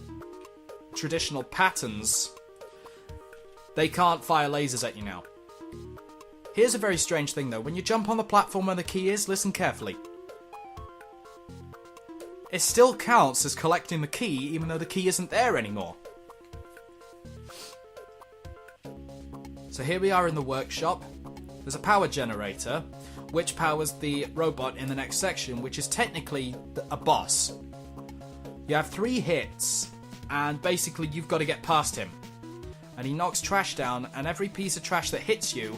S1: traditional patterns, they can't fire lasers at you now. Here's a very strange thing though. When you jump on the platform where the key is, listen carefully. It still counts as collecting the key, even though the key isn't there anymore. So here we are in the workshop. There's a power generator, which powers the robot in the next section, which is technically a boss. You have 3 hits, and basically you've got to get past him. And he knocks trash down, and every piece of trash that hits you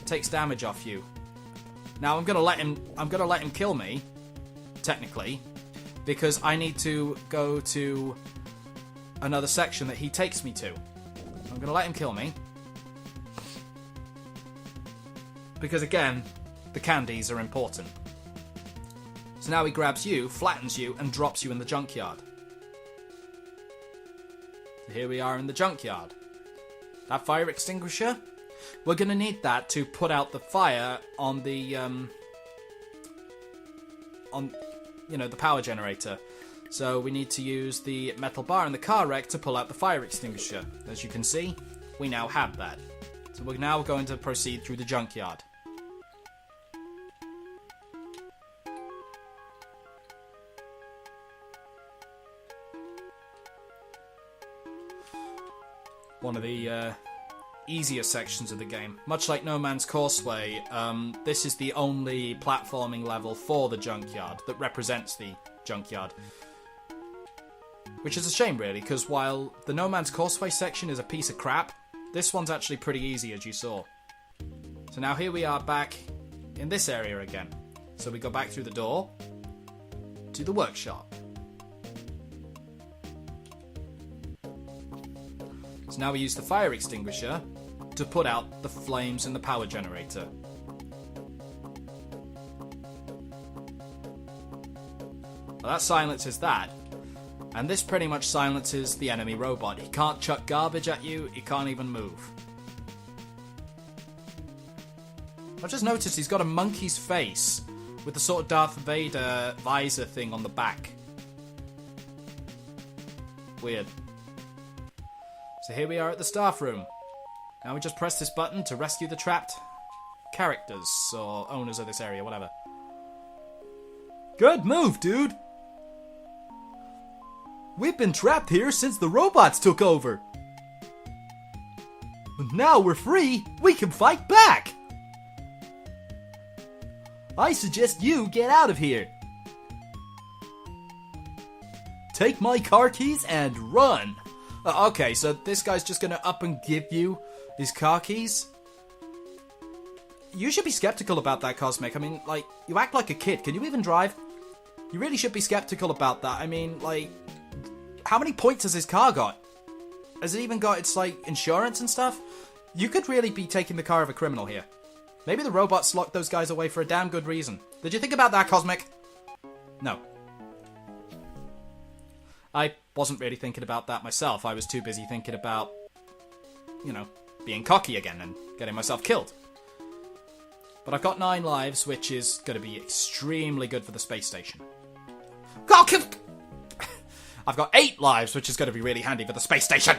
S1: takes damage off you. Now I'm gonna let him kill me, technically, because I need to go to another section that he takes me to. I'm gonna let him kill me. Because again, the candies are important. So now he grabs you, flattens you, and drops you in the junkyard. So here we are in the junkyard. That fire extinguisher, we're going to need that to put out the fire on the, the power generator. So we need to use the metal bar in the car wreck to pull out the fire extinguisher. As you can see, we now have that. So we're now going to proceed through the junkyard. One of the easier sections of the game. Much like No Man's Causeway, this is the only platforming level for the junkyard that represents the junkyard. Which is a shame, really, because while the No Man's Causeway section is a piece of crap, this one's actually pretty easy, as you saw. So now here we are back in this area again. So we go back through the door to the workshop. So now we use the fire extinguisher to put out the flames in the power generator. Well, that silences that. And this pretty much silences the enemy robot. He can't chuck garbage at you, he can't even move. I've just noticed he's got a monkey's face with the sort of Darth Vader visor thing on the back. Weird. So here we are at the staff room. Now we just press this button to rescue the trapped characters, or owners of this area, whatever. Good move, dude! We've been trapped here since the robots took over. But now we're free, we can fight back! I suggest you get out of here. Take my car keys and run. Okay, so this guy's just gonna up and give you his car keys? You should be skeptical about that, Cosmic. I mean, like, you act like a kid. Can you even drive? You really should be skeptical about that. I mean, like, how many points has his car got? Has it even got its, like, insurance and stuff? You could really be taking the car of a criminal here. Maybe the robots locked those guys away for a damn good reason. Did you think about that, Cosmic? No. I wasn't really thinking about that myself. I was too busy thinking about, being cocky again and getting myself killed. But I've got 9 lives, which is going to be extremely good for the space station. I've got 8 lives, which is going to be really handy for the space station.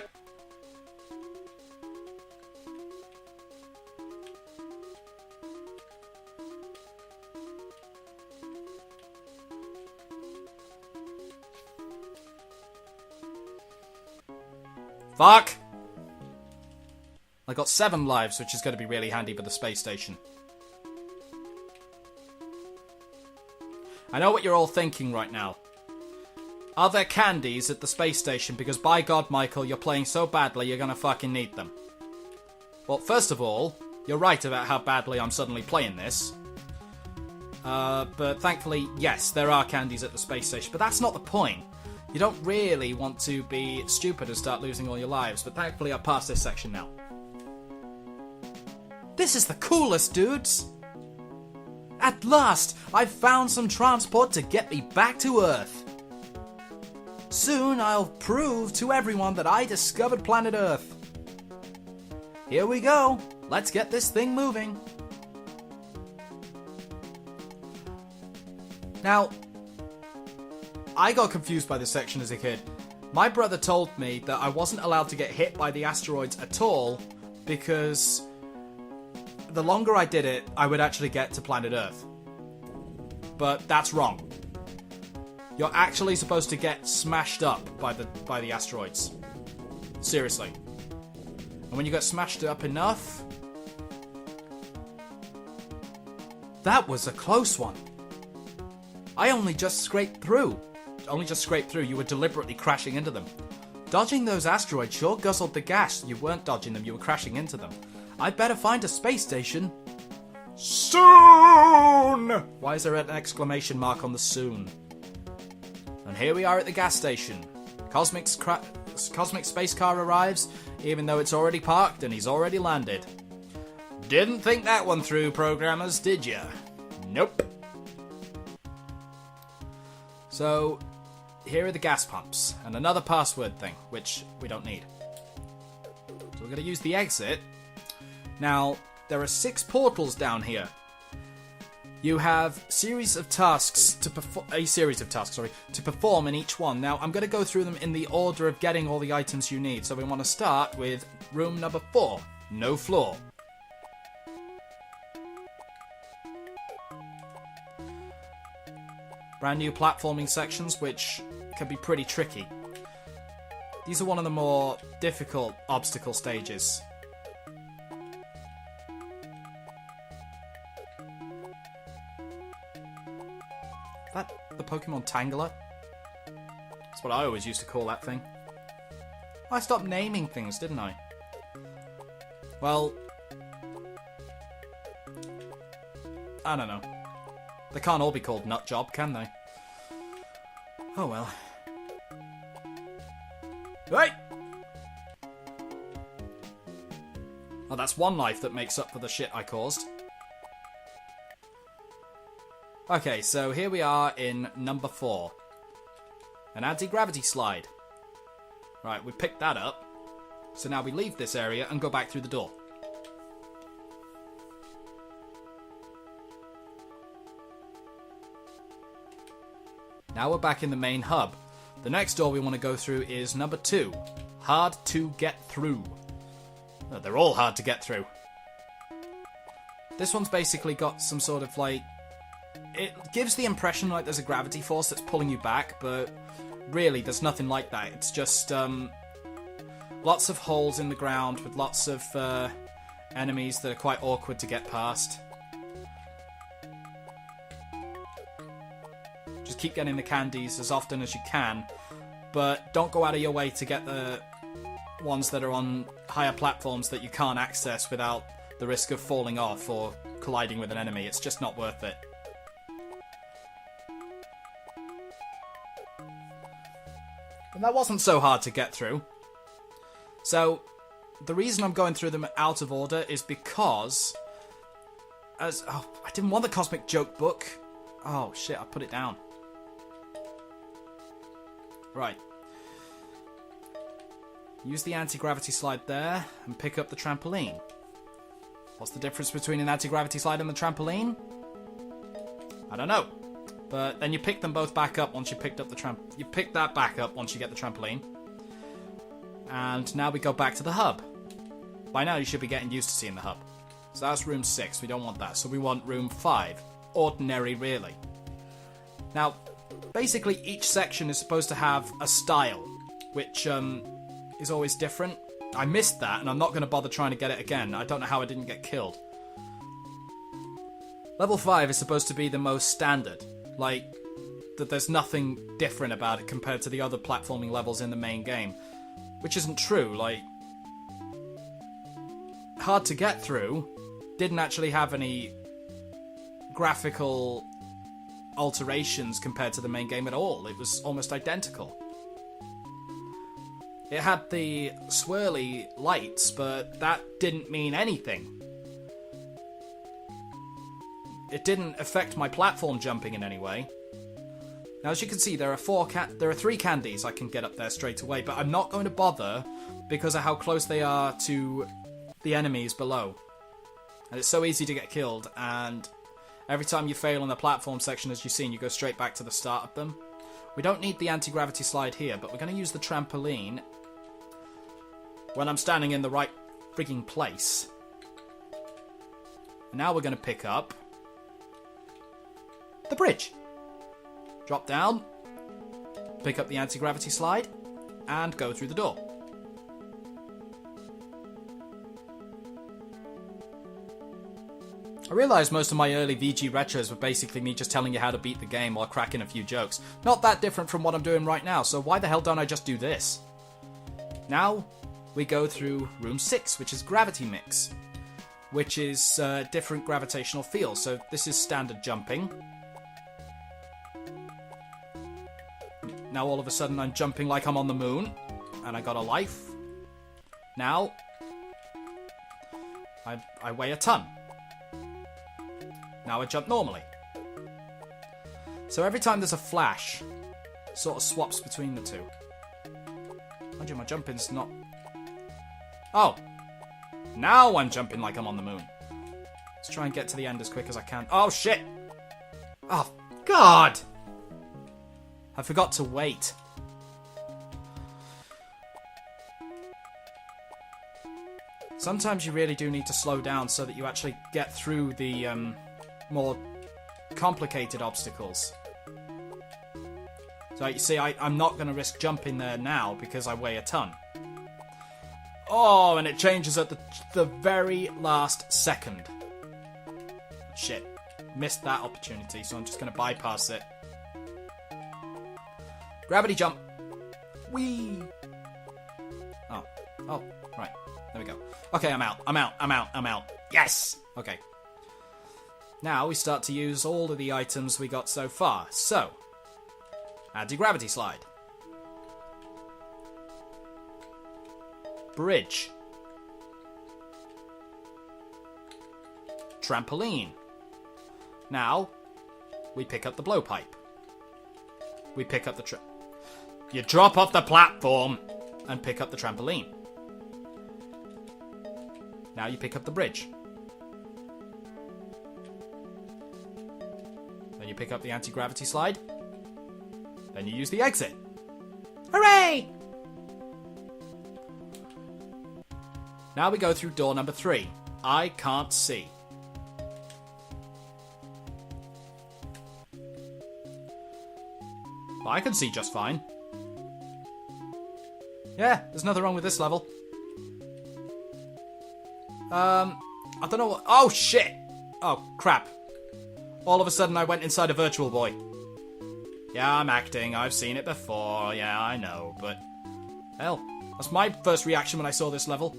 S1: Fuck! I got 7 lives, which is going to be really handy for the space station. I know what you're all thinking right now. Are there candies at the space station? Because by God, Michael, you're playing so badly, you're going to fucking need them. Well, first of all, you're right about how badly I'm suddenly playing this. But thankfully, yes, there are candies at the space station. But that's not the point. You don't really want to be stupid and start losing all your lives. But thankfully, I've passed this section now. This is the coolest, dudes! At last, I've found some transport to get me back to Earth. Soon I'll prove to everyone that I discovered planet Earth. Here we go. Let's get this thing moving. Now, I got confused by this section as a kid. My brother told me that I wasn't allowed to get hit by the asteroids at all because the longer I did it, I would actually get to planet Earth. But that's wrong. You're actually supposed to get smashed up by the asteroids. Seriously. And when you get smashed up enough... That was a close one. I only just scraped through. You were deliberately crashing into them. Dodging those asteroids sure guzzled the gas. You weren't dodging them, you were crashing into them. I'd better find a space station. Soon! Why is there an exclamation mark on the soon? And here we are at the gas station. Cosmic space car arrives, even though it's already parked and he's already landed. Didn't think that one through, programmers, did ya? Nope. So, here are the gas pumps, and another password thing, which we don't need. So we're going to use the exit. Now, there are 6 portals down here. You have a series of tasks to perform in each one. Now, I'm going to go through them in the order of getting all the items you need. So we want to start with room number 4, no floor. Brand new platforming sections, which can be pretty tricky. These are one of the more difficult obstacle stages. Is that the Pokemon Tangela? That's what I always used to call that thing. I stopped naming things, didn't I? Well, I don't know. They can't all be called Nutjob, can they? Oh well. Right! Oh, that's one life that makes up for the shit I caused. Okay, so here we are in number 4. An anti-gravity slide. Right, we picked that up. So now we leave this area and go back through the door. Now we're back in the main hub. The next door we want to go through is number 2. Hard to get through. Oh, they're all hard to get through. This one's basically got some sort of like... It gives the impression like there's a gravity force that's pulling you back, but really there's nothing like that. It's just lots of holes in the ground with lots of enemies that are quite awkward to get past. Just keep getting the candies as often as you can, but don't go out of your way to get the ones that are on higher platforms that you can't access without the risk of falling off or colliding with an enemy. It's just not worth it. And that wasn't so hard to get through. So, the reason I'm going through them out of order is because... I didn't want the Cosmic Joke book. Oh, shit, I put it down. Right. Use the anti-gravity slide there and pick up the trampoline. What's the difference between an anti-gravity slide and the trampoline? I don't know. But then you pick them both back up once you picked up the you pick that back up once you get the trampoline. And now we go back to the hub. By now you should be getting used to seeing the hub. So that's room 6. We don't want that. So we want room 5. Ordinary, really. Now, basically each section is supposed to have a style, which is always different. I missed that, and I'm not going to bother trying to get it again. I don't know how I didn't get killed. Level 5 is supposed to be the most standard. Like, that there's nothing different about it compared to the other platforming levels in the main game. Which isn't true. Like, Hard to Get Through didn't actually have any graphical alterations compared to the main game at all. It was almost identical. It had the swirly lights, but that didn't mean anything. It didn't affect my platform jumping in any way. Now, as you can see, there are 3 candies I can get up there straight away, but I'm not going to bother because of how close they are to the enemies below. And it's so easy to get killed, and every time you fail on the platform section, as you've seen, you go straight back to the start of them. We don't need the anti-gravity slide here, but we're going to use the trampoline when I'm standing in the right frigging place. And now we're going to pick up the bridge. Drop down, pick up the anti-gravity slide, and go through the door. I realised most of my early VG retros were basically me just telling you how to beat the game while cracking a few jokes. Not that different from what I'm doing right now, so why the hell don't I just do this? Now, we go through room 6, which is Gravity Mix, which is different gravitational fields. So this is standard jumping. Now all of a sudden I'm jumping like I'm on the moon, and I got a life. Now, I weigh a ton. Now I jump normally. So every time there's a flash, it sort of swaps between the two. Mind you, my jumping's not... Oh, Now I'm jumping like I'm on the moon. Let's try and get to the end as quick as I can. Oh, shit! Oh, God! I forgot to wait. Sometimes you really do need to slow down so that you actually get through the more complicated obstacles. So you see, I'm not going to risk jumping there now because I weigh a ton. Oh, and it changes at the very last second. Shit. Missed that opportunity, so I'm just going to bypass it. Gravity jump. Whee! Oh, right. There we go. Okay, I'm out. Yes! Okay. Now we start to use all of the items we got so far. So, anti-gravity slide. Bridge. Trampoline. Now, we pick up the blowpipe. We pick up the You drop off the platform and pick up the trampoline. Now you pick up the bridge. Then you pick up the anti-gravity slide. Then you use the exit. Hooray! Now we go through door number 3. I can't see. But I can see just fine. Yeah, there's nothing wrong with this level. I don't know what... Oh, shit! Oh, crap. All of a sudden I went inside a Virtual Boy. Yeah, I'm acting. I've seen it before. Yeah, I know, but... Hell, that's my first reaction when I saw this level.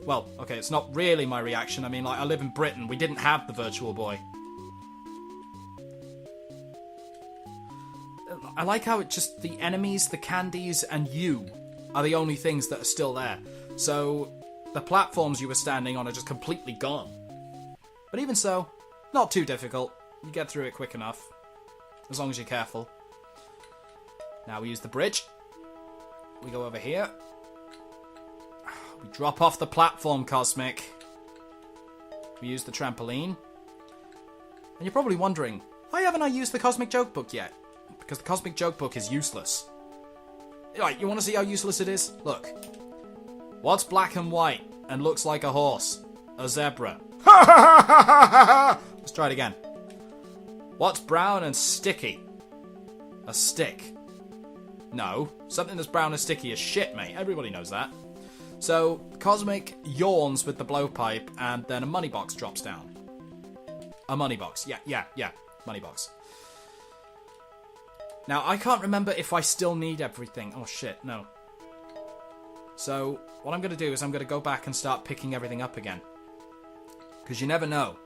S1: Well, okay, it's not really my reaction. I mean, like, I live in Britain. We didn't have the Virtual Boy. I like how it just... The enemies, the candies, and you are the only things that are still there. So, the platforms you were standing on are just completely gone. But even so, not too difficult. You get through it quick enough. As long as you're careful. Now we use the bridge. We go over here. We drop off the platform, Cosmic. We use the trampoline. And you're probably wondering, why haven't I used the Cosmic Joke Book yet? Because the Cosmic Joke Book is useless. Right, you want to see how useless it is? Look. What's black and white and looks like a horse? A zebra. Let's try it again. What's brown and sticky? A stick. No, something that's brown and sticky is shit, mate. Everybody knows that. So, Cosmic yawns with the blowpipe, and then a money box drops down. A money box. Yeah. Money box. Now, I can't remember if I still need everything. Oh, shit, no. So, what I'm going to do is I'm going to go back and start picking everything up again. Because you never know.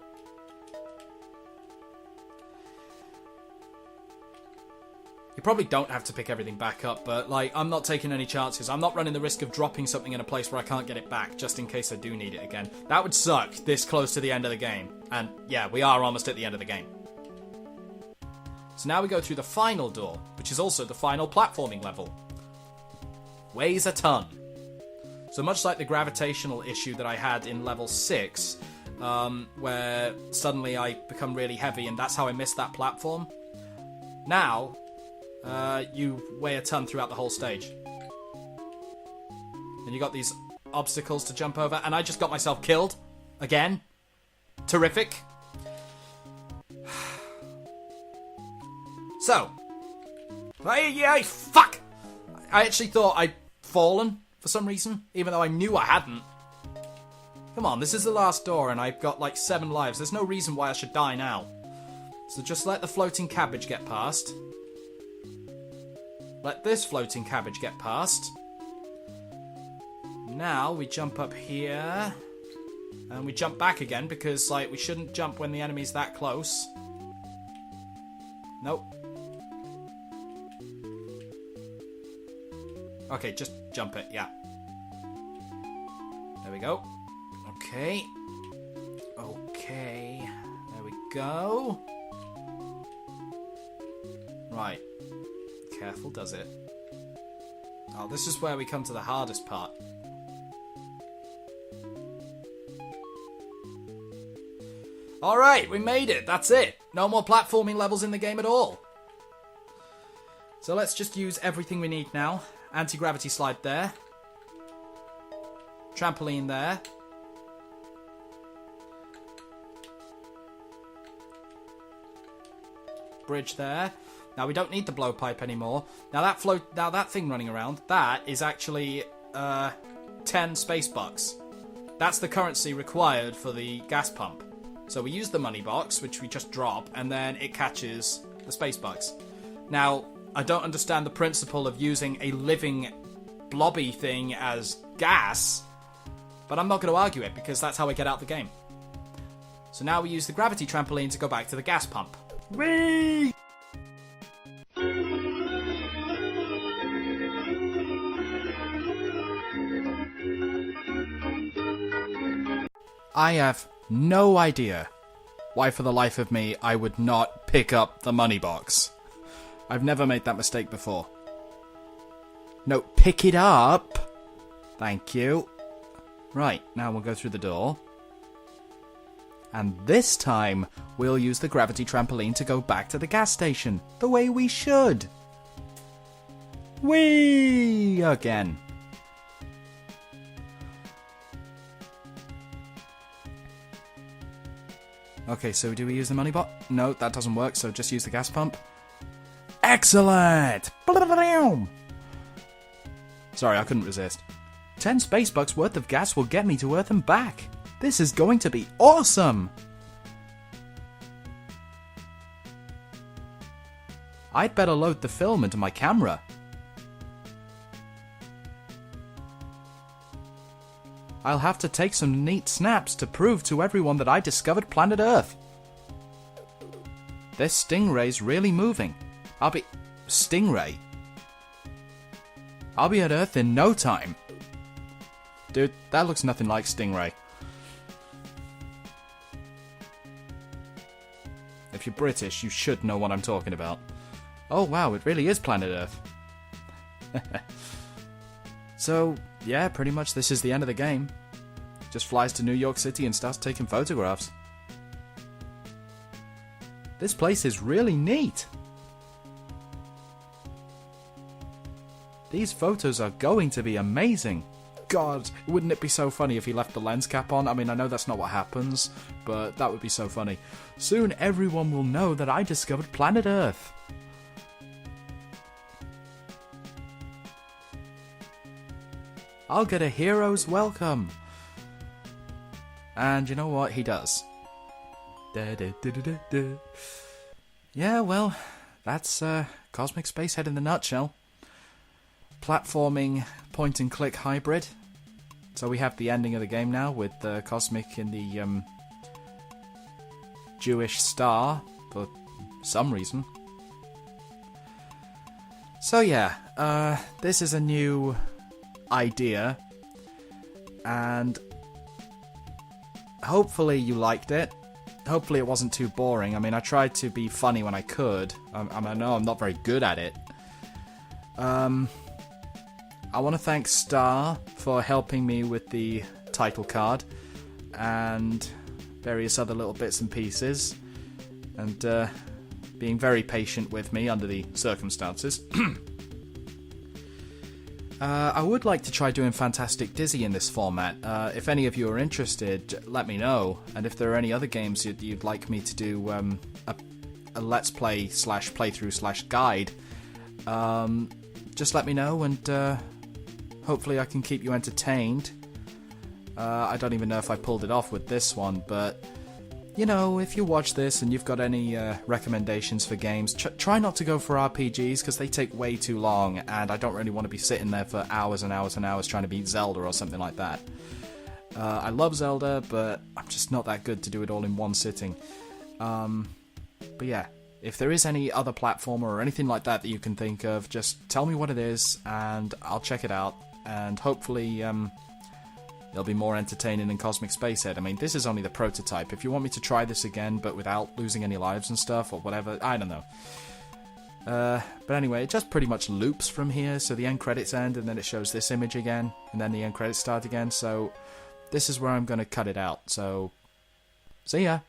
S1: You probably don't have to pick everything back up, but, like, I'm not taking any chances. I'm not running the risk of dropping something in a place where I can't get it back, just in case I do need it again. That would suck, this close to the end of the game. And, yeah, we are almost at the end of the game. So now we go through the final door, which is also the final platforming level. Weighs a ton. So much like the gravitational issue that I had in level 6, where suddenly I become really heavy and that's how I missed that platform. Now, you weigh a ton throughout the whole stage. And you got these obstacles to jump over, and I just got myself killed. Again. Terrific. So. Fuck! I actually thought I'd fallen for some reason, even though I knew I hadn't. Come on, this is the last door, and I've got like 7 lives. There's no reason why I should die now. So just let the floating cabbage get past. Let this floating cabbage get past. Now we jump up here. And we jump back again because, like, we shouldn't jump when the enemy's that close. Nope. Okay, just jump it, yeah. There we go. Okay. Okay. There we go. Right. Careful, does it? Oh, this is where we come to the hardest part. Alright, we made it. That's it. No more platforming levels in the game at all. So let's just use everything we need now. Anti-gravity slide there. Trampoline there. Bridge there. Now we don't need the blowpipe anymore. Now that thing running around, that is actually 10 space bucks. That's the currency required for the gas pump. So we use the money box, which we just drop, and then it catches the space bucks. Now, I don't understand the principle of using a living blobby thing as gas, but I'm not going to argue it because that's how we get out the game. So now we use the gravity trampoline to go back to the gas pump. Whee! I have no idea why for the life of me I would not pick up the money box. I've never made that mistake before. No, pick it up! Thank you. Right, now we'll go through the door. And this time, we'll use the gravity trampoline to go back to the gas station, the way we should. Whee! Again. Okay, so do we use the money bot? No, that doesn't work, so just use the gas pump. Excellent! Sorry, I couldn't resist. 10 space bucks worth of gas will get me to Earth and back. This is going to be awesome! I'd better load the film into my camera. I'll have to take some neat snaps to prove to everyone that I discovered planet Earth. This stingray's really moving. Stingray? I'll be at Earth in no time. Dude, that looks nothing like Stingray. If you're British, you should know what I'm talking about. Oh wow, it really is planet Earth. So, yeah, pretty much this is the end of the game. Just flies to New York City and starts taking photographs. This place is really neat. These photos are going to be amazing. God, wouldn't it be so funny if he left the lens cap on? I mean, I know that's not what happens, but that would be so funny. Soon everyone will know that I discovered planet Earth. I'll get a hero's welcome. And you know what? He does. Yeah, well, that's Cosmic Spacehead in the nutshell. Platforming point-and-click hybrid. So we have the ending of the game now with Cosmic in the Jewish star for some reason. So yeah, this is a new idea, and hopefully you liked it. Hopefully it wasn't too boring. I mean, I tried to be funny when I could. I know I'm not very good at it. I want to thank Star for helping me with the title card and various other little bits and pieces, and being very patient with me under the circumstances. I would like to try doing Fantastic Dizzy in this format. If any of you are interested, let me know. And if there are any other games you'd like me to do a Let's Play / playthrough / guide, just let me know, and hopefully I can keep you entertained. I don't even know if I pulled it off with this one, but you know, if you watch this and you've got any recommendations for games, try not to go for RPGs, because they take way too long, and I don't really want to be sitting there for hours and hours and hours trying to beat Zelda or something like that. I love Zelda, but I'm just not that good to do it all in one sitting. But yeah, if there is any other platformer or anything like that you can think of, just tell me what it is, and I'll check it out, and hopefully it'll be more entertaining than Cosmic Spacehead. I mean, this is only the prototype. If you want me to try this again, but without losing any lives and stuff, or whatever, I don't know. But anyway, it just pretty much loops from here, so the end credits end, and then it shows this image again, and then the end credits start again, so this is where I'm going to cut it out. So, see ya!